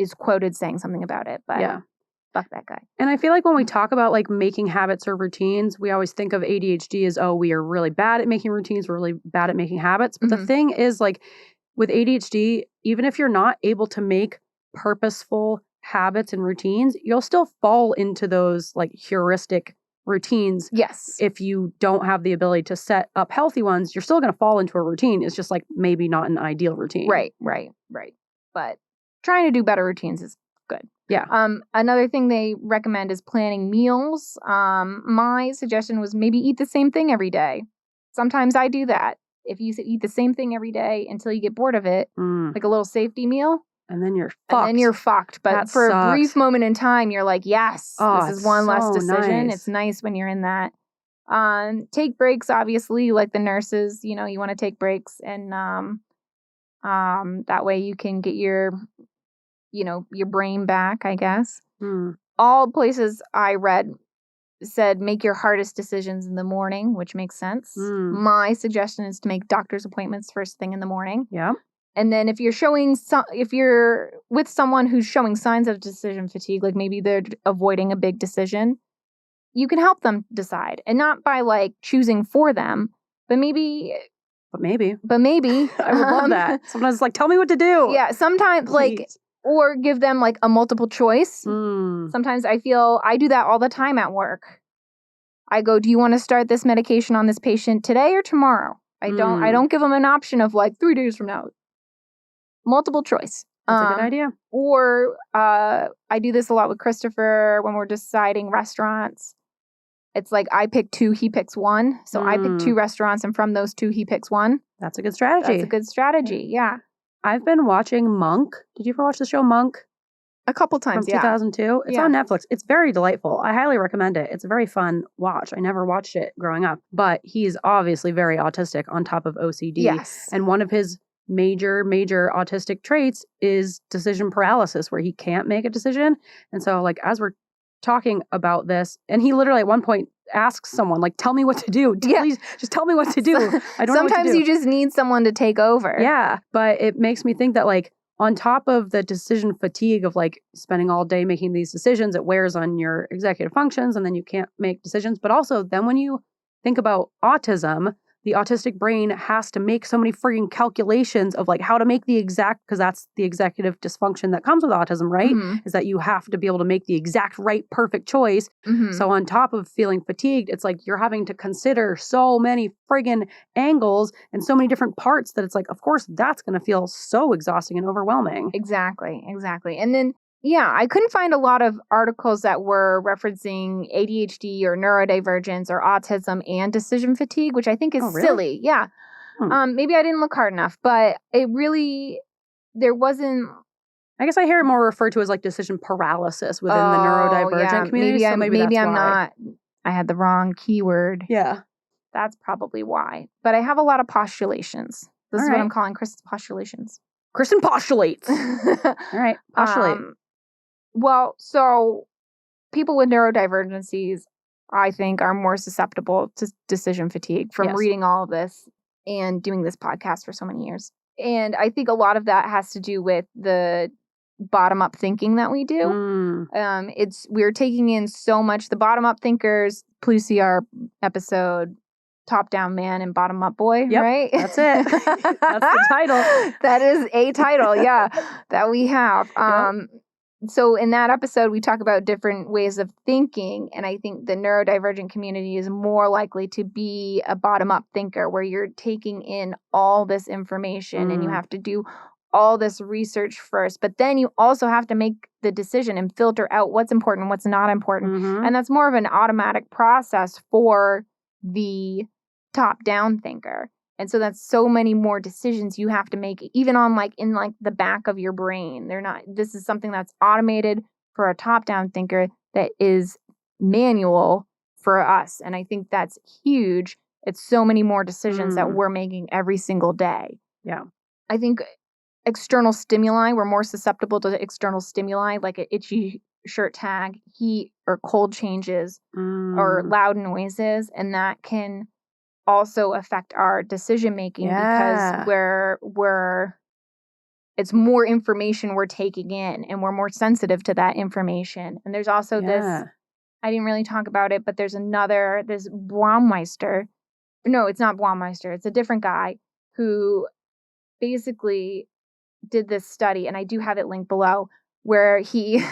is quoted saying something about it. But fuck that guy. And I feel like when we talk about like making habits or routines, we always think of ADHD as, we are really bad at making routines. We're really bad at making habits. But the thing is, like with ADHD, even if you're not able to make purposeful habits and routines, you'll still fall into those like heuristic routines. Yes. If you don't have the ability to set up healthy ones, you're still going to fall into a routine. It's just like maybe not an ideal routine. Right. But trying to do better routines is good. Yeah. Another thing they recommend is planning meals. My suggestion was maybe eat the same thing every day. Sometimes I do that. If you eat the same thing every day until you get bored of it, like a little safety meal. And then you're fucked. But that for sucks. a brief moment in time, you're like, yes, this is one less so decision. nice. It's nice when you're in that. Take breaks, obviously, like the nurses, you want to take breaks. And that way you can get your brain back, I guess. All places I read said make your hardest decisions in the morning, which makes sense. My suggestion is to make doctor's appointments first thing in the morning. Yeah. And then if you're with someone who's showing signs of decision fatigue, like maybe they're avoiding a big decision, you can help them decide. And not by like choosing for them, but maybe. I would love that. Sometimes it's like, tell me what to do. Yeah, sometimes Please. or give them like a multiple choice. Sometimes I do that all the time at work. I go, do you want to start this medication on this patient today or tomorrow? I don't give them an option of like 3 days from now. Multiple choice. That's a good idea. Or I do this a lot with Christopher when we're deciding restaurants. It's like I pick 2, he picks 1. So I pick 2 restaurants, and from those 2, he picks 1. That's a good strategy. Yeah. I've been watching Monk. Did you ever watch the show Monk? A couple times, From 2002. It's on Netflix. It's very delightful. I highly recommend it. It's a very fun watch. I never watched it growing up, but he's obviously very autistic on top of OCD. Yes. And one of his major autistic traits is decision paralysis, where he can't make a decision. And so like as we're talking about this, and he literally at one point asks someone like, tell me what to do. Please just tell me what to do. I don't know what to do. Sometimes you just need someone to take over. Yeah. But it makes me think that like on top of the decision fatigue of like spending all day making these decisions, it wears on your executive functions and then you can't make decisions. But also then when you think about autism, the autistic brain has to make so many frigging calculations of like how to make the exact, because that's the executive dysfunction that comes with autism, right? Is that you have to be able to make the exact right, perfect choice. So on top of feeling fatigued, it's like you're having to consider so many friggin' angles and so many different parts that it's like, of course, that's going to feel so exhausting and overwhelming. Exactly. And then, I couldn't find a lot of articles that were referencing ADHD or neurodivergence or autism and decision fatigue, which I think is silly. Yeah. Maybe I didn't look hard enough, but there wasn't. I guess I hear it more referred to as like decision paralysis within the neurodivergent community. Maybe I'm not. I had the wrong keyword. Yeah. That's probably why. But I have a lot of postulations. This is what I'm calling Kristin's postulations. Kristin postulates. All right. Postulate. Well, so people with neurodivergencies, I think, are more susceptible to decision fatigue from reading all of this and doing this podcast for so many years. And I think a lot of that has to do with the bottom-up thinking that we do. We're taking in so much. The bottom-up thinkers, please see our episode, Top-Down Man and Bottom-Up Boy, right? That's it. That's the title. That is a title, that we have. So in that episode, we talk about different ways of thinking, and I think the neurodivergent community is more likely to be a bottom-up thinker, where you're taking in all this information and you have to do all this research first, but then you also have to make the decision and filter out what's important, what's not important, and that's more of an automatic process for the top-down thinker. And so that's so many more decisions you have to make, even on in the back of your brain. This is something that's automated for a top-down thinker that is manual for us. And I think that's huge. It's so many more decisions that we're making every single day. Yeah. I think external stimuli, we're more susceptible to external stimuli, like an itchy shirt tag, heat or cold changes, or loud noises. And that can also affect our decision making because it's more information we're taking in and we're more sensitive to that information. And there's also this, I didn't really talk about it, but there's this Baumeister. No, it's not Baumeister. It's a different guy who basically did this study, and I do have it linked below, where he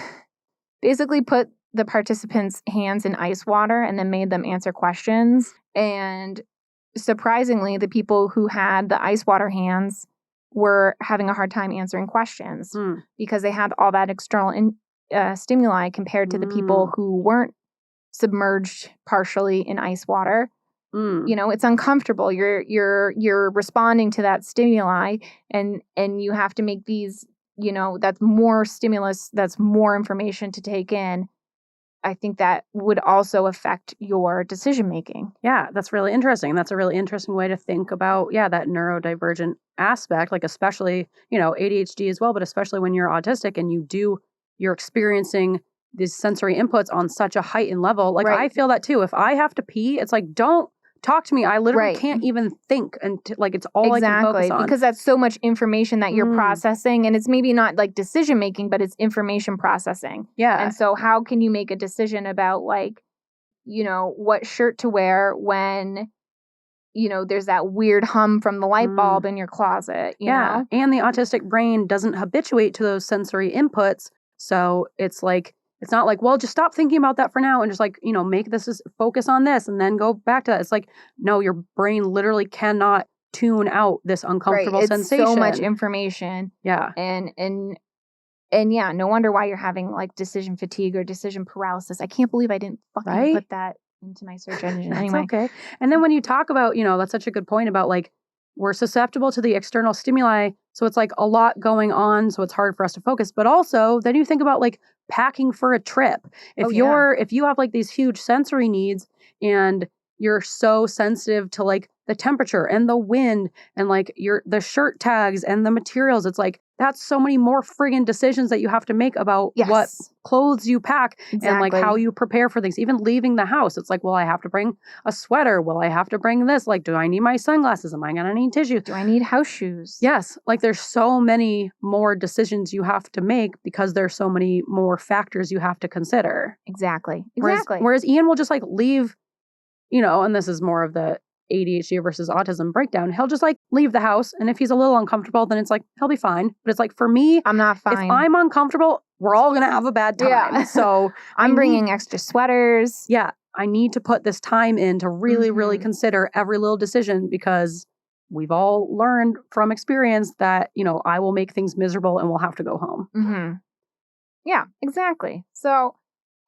basically put the participants' hands in ice water and then made them answer questions. And surprisingly, the people who had the ice water hands were having a hard time answering questions because they had all that external stimuli compared to the people who weren't submerged partially in ice water. You know, it's uncomfortable. You're responding to that stimuli, and you have to make these, you know, that's more stimulus, that's more information to take in. I think that would also affect your decision making. Yeah, that's really interesting. That's a really interesting way to think about, that neurodivergent aspect, like especially, you know, ADHD as well, but especially when you're autistic and you're experiencing these sensory inputs on such a heightened level. Like I feel that too. If I have to pee, it's like, don't talk to me. I literally can't even think, and like it's all I can focus on. Because that's so much information that you're processing, and it's maybe not like decision making, but it's information processing. Yeah. And so how can you make a decision about, like, you know, what shirt to wear when, you know, there's that weird hum from the light bulb in your closet, you know? And the autistic brain doesn't habituate to those sensory inputs. So it's like, it's not like, well, just stop thinking about that for now and just like, you know, make this focus on this and then go back to that. It's like, no, your brain literally cannot tune out this uncomfortable sensation. So much information. Yeah. And yeah, no wonder why you're having like decision fatigue or decision paralysis. I can't believe I didn't fucking put that into my search engine. Anyway. Okay. And then when you talk about, you know, that's such a good point about like, we're susceptible to the external stimuli. So it's like a lot going on. So it's hard for us to focus. But also then you think about like packing for a trip. If you have like these huge sensory needs and you're so sensitive to like the temperature and the wind and like the shirt tags and the materials, it's like that's so many more friggin' decisions that you have to make about what clothes you pack and like how you prepare for things. Even leaving the house, it's like, well, I have to bring a sweater. Will I have to bring this? Like, do I need my sunglasses? Am I going to need tissue? Do I need house shoes? Yes. Like there's so many more decisions you have to make because there's so many more factors you have to consider. Exactly. Whereas Ian will just like leave, you know, and this is more of the ADHD versus autism breakdown. He'll just like leave the house. And if he's a little uncomfortable, then it's like, he'll be fine. But it's like, for me, I'm not fine. If I'm uncomfortable, we're all going to have a bad time. Yeah. So I'm bringing extra sweaters. Yeah. I need to put this time in to really, really consider every little decision because we've all learned from experience that, you know, I will make things miserable and we'll have to go home. Mm-hmm. Yeah, exactly. So,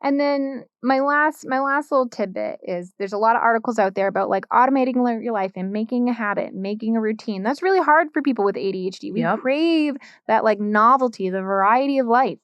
and then my last little tidbit is there's a lot of articles out there about like automating your life and making a habit, making a routine. That's really hard for people with ADHD. We crave that like novelty, the variety of life.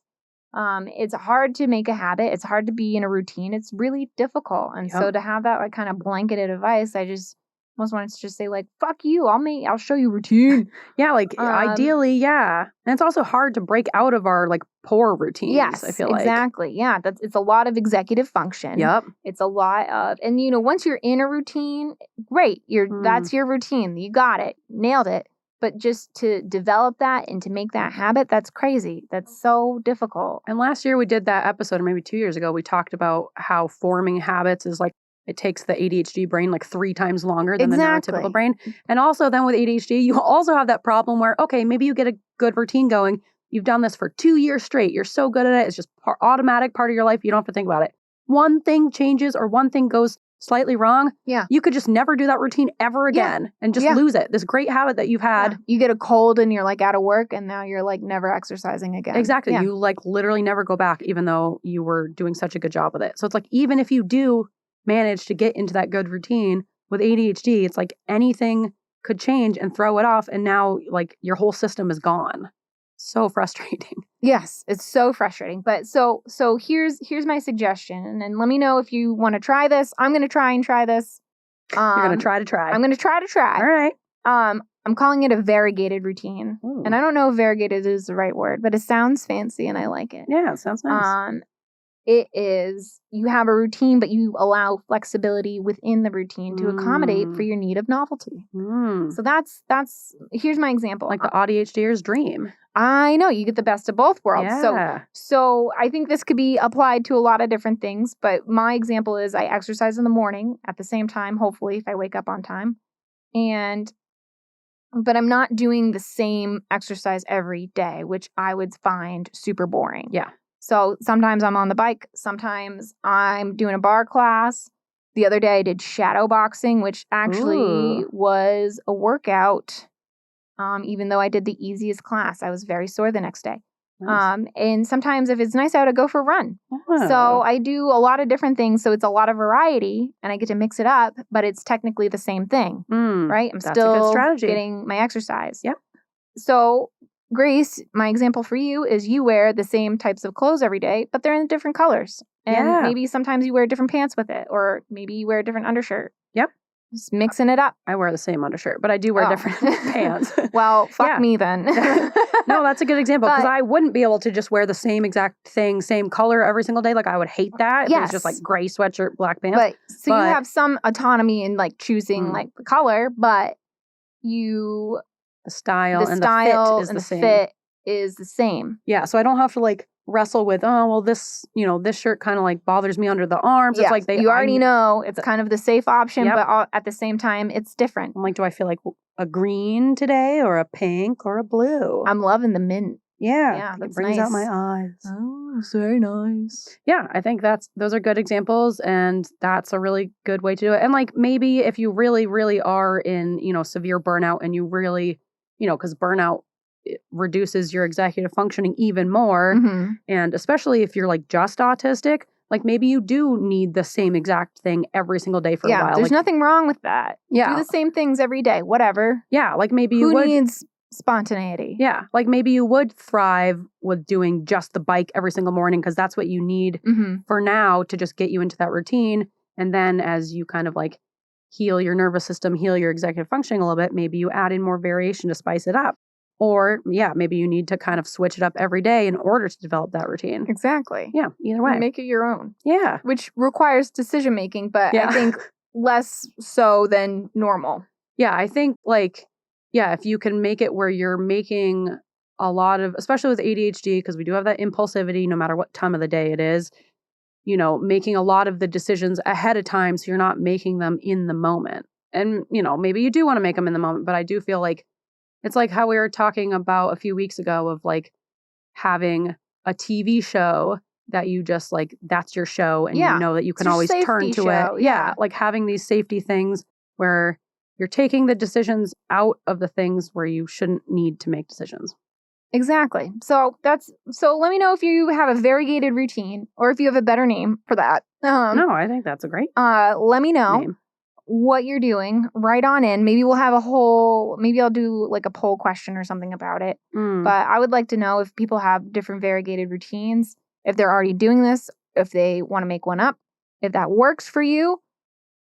It's hard to make a habit. It's hard to be in a routine. It's really difficult. And so to have that like kind of blanketed advice, I just almost wanted to just say like, fuck you. I'll show you routine. Yeah. Like ideally. Yeah. And it's also hard to break out of our like poor routines. Yes, I feel like. Exactly. Yeah. It's a lot of executive function. Yep. It's a lot of, and you know, once you're in a routine, great. That's your routine. You got it. Nailed it. But just to develop that and to make that habit, that's crazy. That's so difficult. And last year we did that episode, or maybe 2 years ago, we talked about how forming habits is like, it takes the ADHD brain like 3 times longer than the neurotypical brain. And also then with ADHD, you also have that problem where, okay, maybe you get a good routine going. You've done this for 2 years straight. You're so good at it. It's just automatic part of your life. You don't have to think about it. One thing changes or one thing goes slightly wrong. Yeah. You could just never do that routine ever again and just lose it. This great habit that you've had. Yeah. You get a cold and you're like out of work and now you're like never exercising again. Exactly. Yeah. You like literally never go back even though you were doing such a good job with it. So it's like, even if you do manage to get into that good routine with ADHD, it's like anything could change and throw it off. And now like your whole system is gone. So frustrating. Yes, it's so frustrating. But so here's my suggestion. And let me know if you want to try this. I'm going to try this. You're going to try to try. I'm going to try. All right. I'm calling it a variegated routine. Ooh. And I don't know if variegated is the right word, but it sounds fancy and I like it. Yeah, it sounds nice. It is, you have a routine, but you allow flexibility within the routine to accommodate for your need of novelty. So here's my example. Like the AuDHDers dream. I know, you get the best of both worlds. Yeah. So I think this could be applied to a lot of different things, but my example is I exercise in the morning at the same time, hopefully, if I wake up on time. But I'm not doing the same exercise every day, which I would find super boring. Yeah. So sometimes I'm on the bike. Sometimes I'm doing a bar class. The other day I did shadow boxing, which actually was a workout. Even though I did the easiest class, I was very sore the next day. Nice. And sometimes if it's nice out, I go for a run. Oh. So I do a lot of different things. So it's a lot of variety and I get to mix it up, but it's technically the same thing, right? I'm still getting my exercise. Yep. So Grace, my example for you is you wear the same types of clothes every day, but they're in different colors. And maybe sometimes you wear different pants with it, or maybe you wear a different undershirt. Yep. Just mixing it up. I wear the same undershirt, but I do wear different pants. Well, fuck me then. No, that's a good example because I wouldn't be able to just wear the same exact thing, same color every single day. Like I would hate that. If it was just like gray sweatshirt, black pants. But you have some autonomy in like choosing like the color, but the style and the fit is the same. Yeah, so I don't have to like wrestle with, this shirt kind of like bothers me under the arms. It's like you already know it's kind of the safe option, but at the same time, it's different. I'm like, do I feel like a green today or a pink or a blue? I'm loving the mint. Yeah, that's it brings nice. out my eyes. Oh, it's very nice. Yeah, I think those are good examples, and that's a really good way to do it. And like maybe if you really, really are in, severe burnout and you really, because burnout reduces your executive functioning even more. Mm-hmm. And especially if you're like just autistic, like maybe you do need the same exact thing every single day for a while. There's nothing wrong with that. Yeah. Do the same things every day, whatever. Yeah, like maybe Who needs spontaneity? Yeah, like maybe you would thrive with doing just the bike every single morning because that's what you need for now to just get you into that routine. And then as you kind of like heal your nervous system, heal your executive functioning a little bit, maybe you add in more variation to spice it up. Or, maybe you need to kind of switch it up every day in order to develop that routine. Exactly. Yeah, either way. Make it your own. Yeah. Which requires decision making, but I think less so than normal. Yeah, I think if you can make it where you're making a lot of, especially with ADHD, because we do have that impulsivity no matter what time of the day it is, making a lot of the decisions ahead of time so you're not making them in the moment. And, maybe you do want to make them in the moment, but I do feel like it's like how we were talking about a few weeks ago of like having a TV show that you just like, that's your show and you know that you can always turn to it. Yeah. Like having these safety things where you're taking the decisions out of the things where you shouldn't need to make decisions. Exactly. So let me know if you have a variegated routine or if you have a better name for that. No, I think that's a great let me know. name. What you're doing, write on in. Maybe we'll have maybe I'll do like a poll question or something about it. But I would like to know if people have different variegated routines, if they're already doing this, if they want to make one up, if that works for you,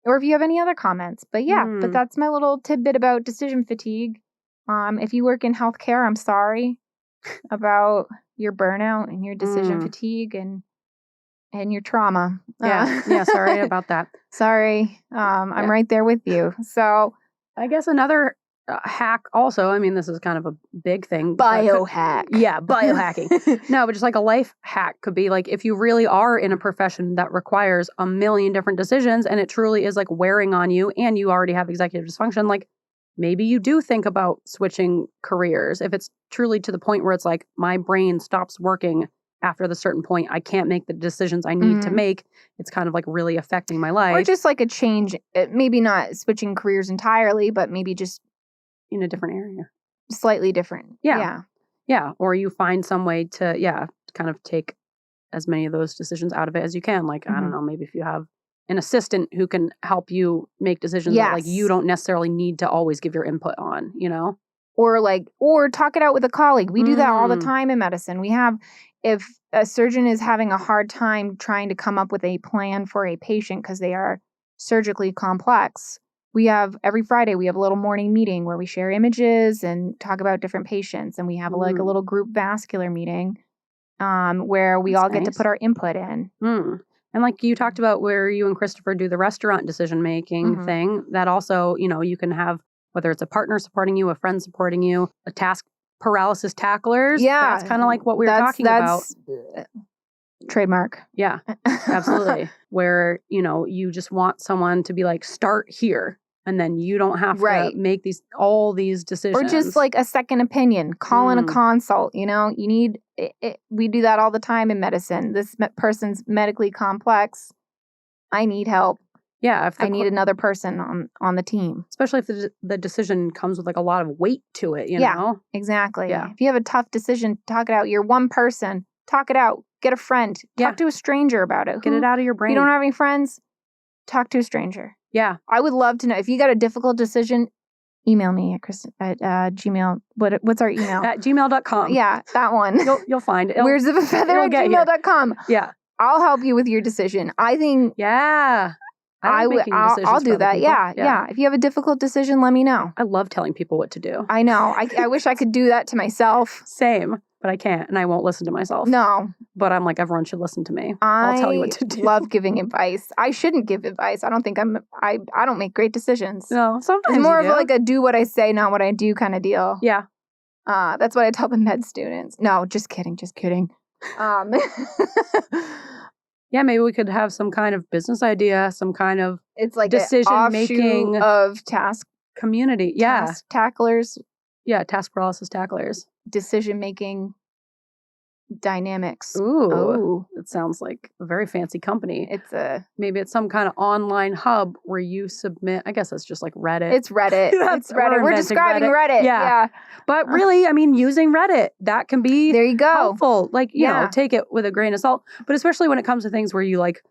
or if you have any other comments. But but that's my little tidbit about decision fatigue. If you work in healthcare, I'm sorry about your burnout and your decision fatigue and your trauma. Sorry about that. Sorry. I'm right there with you. So I guess another hack also, I mean, this is kind of a big thing. Biohack. Biohacking. No, but just like a life hack could be like if you really are in a profession that requires a million different decisions and it truly is like wearing on you and you already have executive dysfunction, like maybe you do think about switching careers. If it's truly to the point where it's like my brain stops working after the certain point, I can't make the decisions I need to make. It's kind of like really affecting my life. Or just like a change, maybe not switching careers entirely, but maybe just in a different area. Slightly different. Yeah. Or you find some way to, kind of take as many of those decisions out of it as you can. Like, I don't know, maybe if you have an assistant who can help you make decisions that like you don't necessarily need to always give your input on, Or talk it out with a colleague. We do that all the time in medicine. If a surgeon is having a hard time trying to come up with a plan for a patient because they are surgically complex, every Friday we have a little morning meeting where we share images and talk about different patients. And we have a little group vascular meeting where we all get to put our input in. And like you talked about where you and Christopher do the restaurant decision-making thing, that also, you can have, whether it's a partner supporting you, a friend supporting you, a task paralysis tacklers. Yeah. That's kind of like what we were talking about. Trademark. Yeah, absolutely. Where, you just want someone to be like, start here And then you don't have Right. to make all these decisions. Or just like a second opinion. Call in a consult. You know, you need it. We do that all the time in medicine. This person's medically complex. I need help. Yeah. If I need another person on the team. Especially if the decision comes with like a lot of weight to it, you know? Exactly. Yeah. If you have a tough decision, talk it out. You're one person. Talk it out. Get a friend. Talk to a stranger about it. Get it out of your brain. If you don't have any friends, talk to a stranger. Yeah. I would love to know. If you got a difficult decision, email me at Kristin at Gmail. What's our email? At gmail.com. Yeah, that one. You'll find it. Where's the feather at gmail.com. Yeah. I'll help you with your decision. I think. Yeah. I'll do that. Yeah. If you have a difficult decision, let me know. I love telling people what to do. I know. I wish I could do that to myself. Same. But I can't, and I won't listen to myself. No. But I'm like, everyone should listen to me. I'll tell you what to do. I love giving advice. I shouldn't give advice. I don't think I don't make great decisions. No, sometimes it's more of like a do what I say, not what I do kind of deal. Yeah. That's what I tell the med students. No, just kidding. Yeah, maybe we could have some kind of business idea, some kind of it's like decision making of task community. Yeah. Task tacklers. Yeah, task paralysis tacklers. Decision making dynamics. Ooh. It sounds like a very fancy company. Maybe it's some kind of online hub where you submit. I guess it's just like Reddit. It's Reddit. It's Reddit. We're describing Reddit. Yeah. But really, I mean, using Reddit, that can be there you go. helpful. Like, you know, take it with a grain of salt. But especially when it comes to things where you like,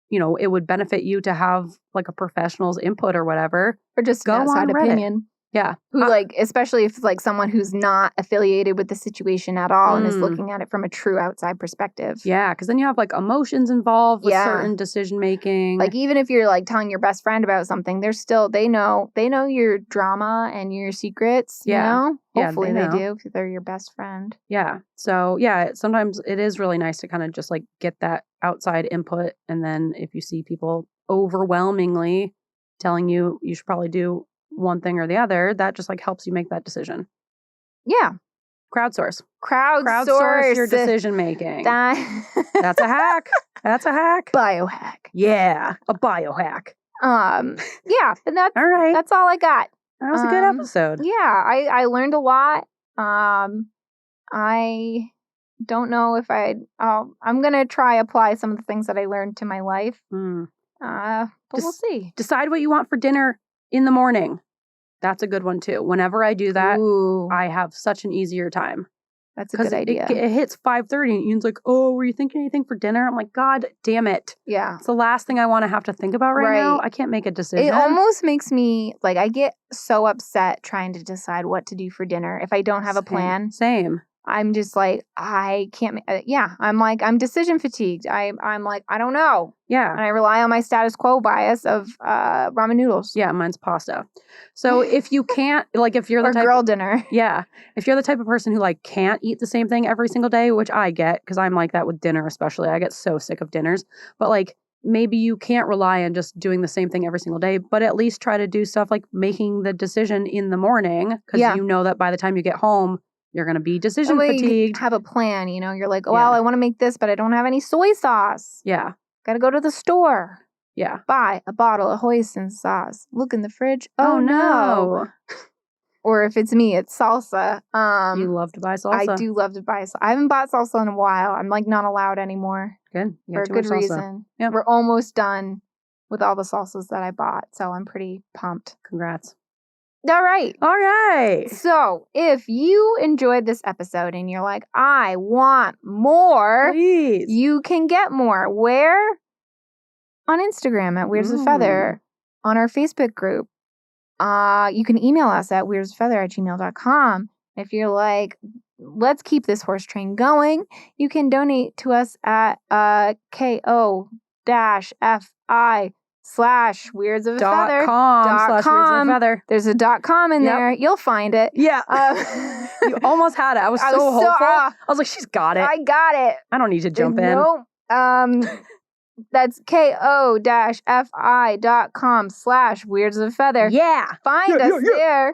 you know, it would benefit you to have like a professional's input or whatever. Or just go an outside opinion. Yeah. Who like, especially if it's like someone who's not affiliated with the situation at all and is looking at it from a true outside perspective. Yeah. Cause then you have like emotions involved with certain decision making. Like even if you're like telling your best friend about something, they're still, they know your drama and your secrets, you know? Hopefully they do if they're your best friend. Yeah. So yeah, sometimes it is really nice to kind of just like get that outside input. And then if you see people overwhelmingly telling you should probably do one thing or the other, that just like helps you make that decision. Yeah. Crowdsource your decision making. That's a hack. That's a hack. Biohack. Yeah, a biohack. Yeah, but that's all right. That's all I got. That was a good episode. Yeah, I learned a lot. I don't know if I'm gonna try apply some of the things that I learned to my life. But we'll see. Decide what you want for dinner in the morning. That's a good one too. Whenever I do that, I have such an easier time. That's a good idea. It hits 5:30 and Ian's like, "Oh, were you thinking anything for dinner?" I'm like, "God damn it." Yeah. It's the last thing I want to have to think about right now. I can't make a decision. It almost makes me like I get so upset trying to decide what to do for dinner if I don't have a plan. Same. I'm just like, I can't. I'm like, I'm decision fatigued. I'm like, I don't know. Yeah. And I rely on my status quo bias of ramen noodles. Yeah, mine's pasta. So if you can't, like if you're the type girl dinner. Yeah. If you're the type of person who like can't eat the same thing every single day, which I get because I'm like that with dinner especially. I get so sick of dinners. But like maybe you can't rely on just doing the same thing every single day, but at least try to do stuff like making the decision in the morning because you know that by the time you get home, you're going to be decision fatigued. You have a plan, you know. You're like, well, I want to make this, but I don't have any soy sauce. Yeah. Got to go to the store. Yeah. Buy a bottle of hoisin sauce. Look in the fridge. Oh no. Or if it's me, it's salsa. You love to buy salsa. I do love to buy salsa. I haven't bought salsa in a while. I'm like not allowed anymore. Good. For a good reason. Yep. We're almost done with all the salsas that I bought, so I'm pretty pumped. Congrats. All right. So if you enjoyed this episode and you're like, I want more, please, you can get more. Where? On Instagram at Weirds with Feather, on our Facebook group. You can email us at weirdswithfeather@gmail.com. If you're like, let's keep this horse train going, you can donate to us at ko-fi/weirdsofafeather.com/weirdsofafeather. There's a .com in there. You'll find it. Yeah. You almost had it. I was so hopeful. I was like, she's got it. I got it. I don't need to jump in. Nope. That's ko-fi.com/weirdsofafeather. Yeah. Find us there.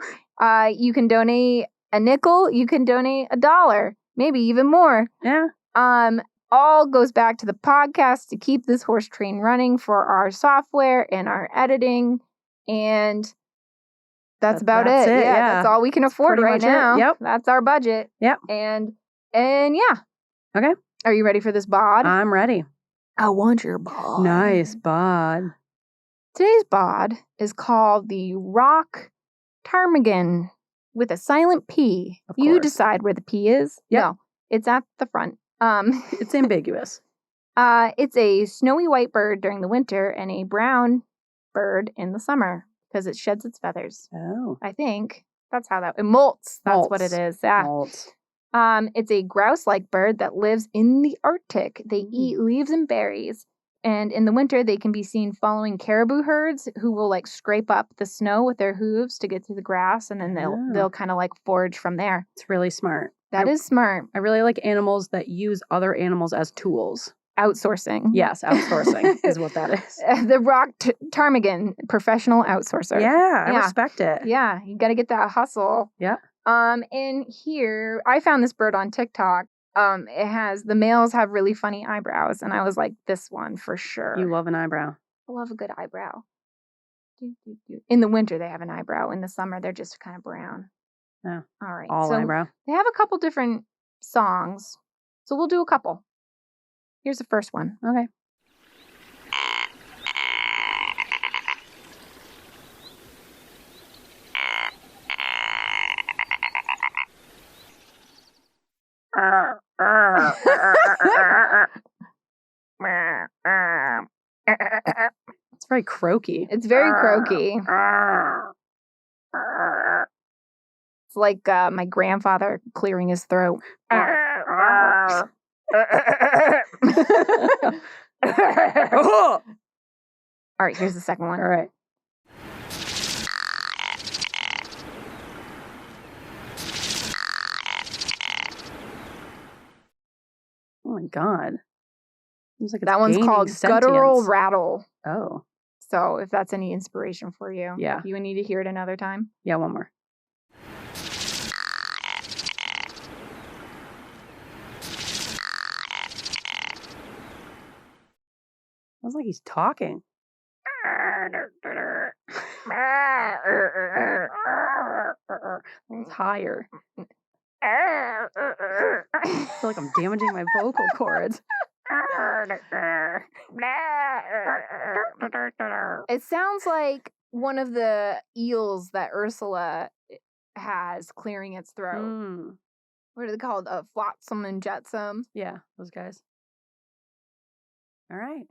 You can donate a nickel. You can donate $1, maybe even more. Yeah. All goes back to the podcast to keep this horse train running for our software and our editing. And that's about that's it. it, Yeah, yeah. that's all we can afford pretty right much it. now. Yep. That's our budget. Yep. And yeah. Okay. Are you ready for this bod? I'm ready. I want your bod. Nice bod. Today's bod is called the rock ptarmigan with a silent P. Of You course. decide where the P is. Yep. No, it's at the front. It's ambiguous. It's a snowy white bird during the winter and a brown bird in the summer because it sheds its feathers. Oh. I think that's how that it molts. That's what it Molts. is. Yeah. Molts. It's a grouse-like bird that lives in the Arctic. They eat leaves and berries. And in the winter, they can be seen following caribou herds who will like scrape up the snow with their hooves to get through the grass, and then they'll kind of like forage from there. It's really smart. That is smart. I really like animals that use other animals as tools. Outsourcing. Yes, outsourcing is what that is. The rock ptarmigan, professional outsourcer. Yeah, I Yeah. respect it. Yeah, you got to get that hustle. Yeah. And here, I found this bird on TikTok. The males have really funny eyebrows, and I was like, this one for sure. You love an eyebrow. I love a good eyebrow. In the winter, they have an eyebrow. In the summer, they're just kind of brown. Oh. All right. All so eyebrow. they have a couple different songs, so we'll do a couple. Here's the first one. Okay. It's very croaky. It's very croaky. It's like my grandfather clearing his throat. All right, here's the second one. All right. Oh my God. Seems like it's That one's gaining called sentience. guttural rattle. Oh. So if that's any inspiration for you, Yeah. you would need to hear it another time. Yeah, one more. Sounds like he's talking. It's higher. I feel like I'm damaging my vocal cords. It sounds like one of the eels that Ursula has clearing its throat. Mm. What are they called? Flotsam and jetsam. Yeah, those guys. All right.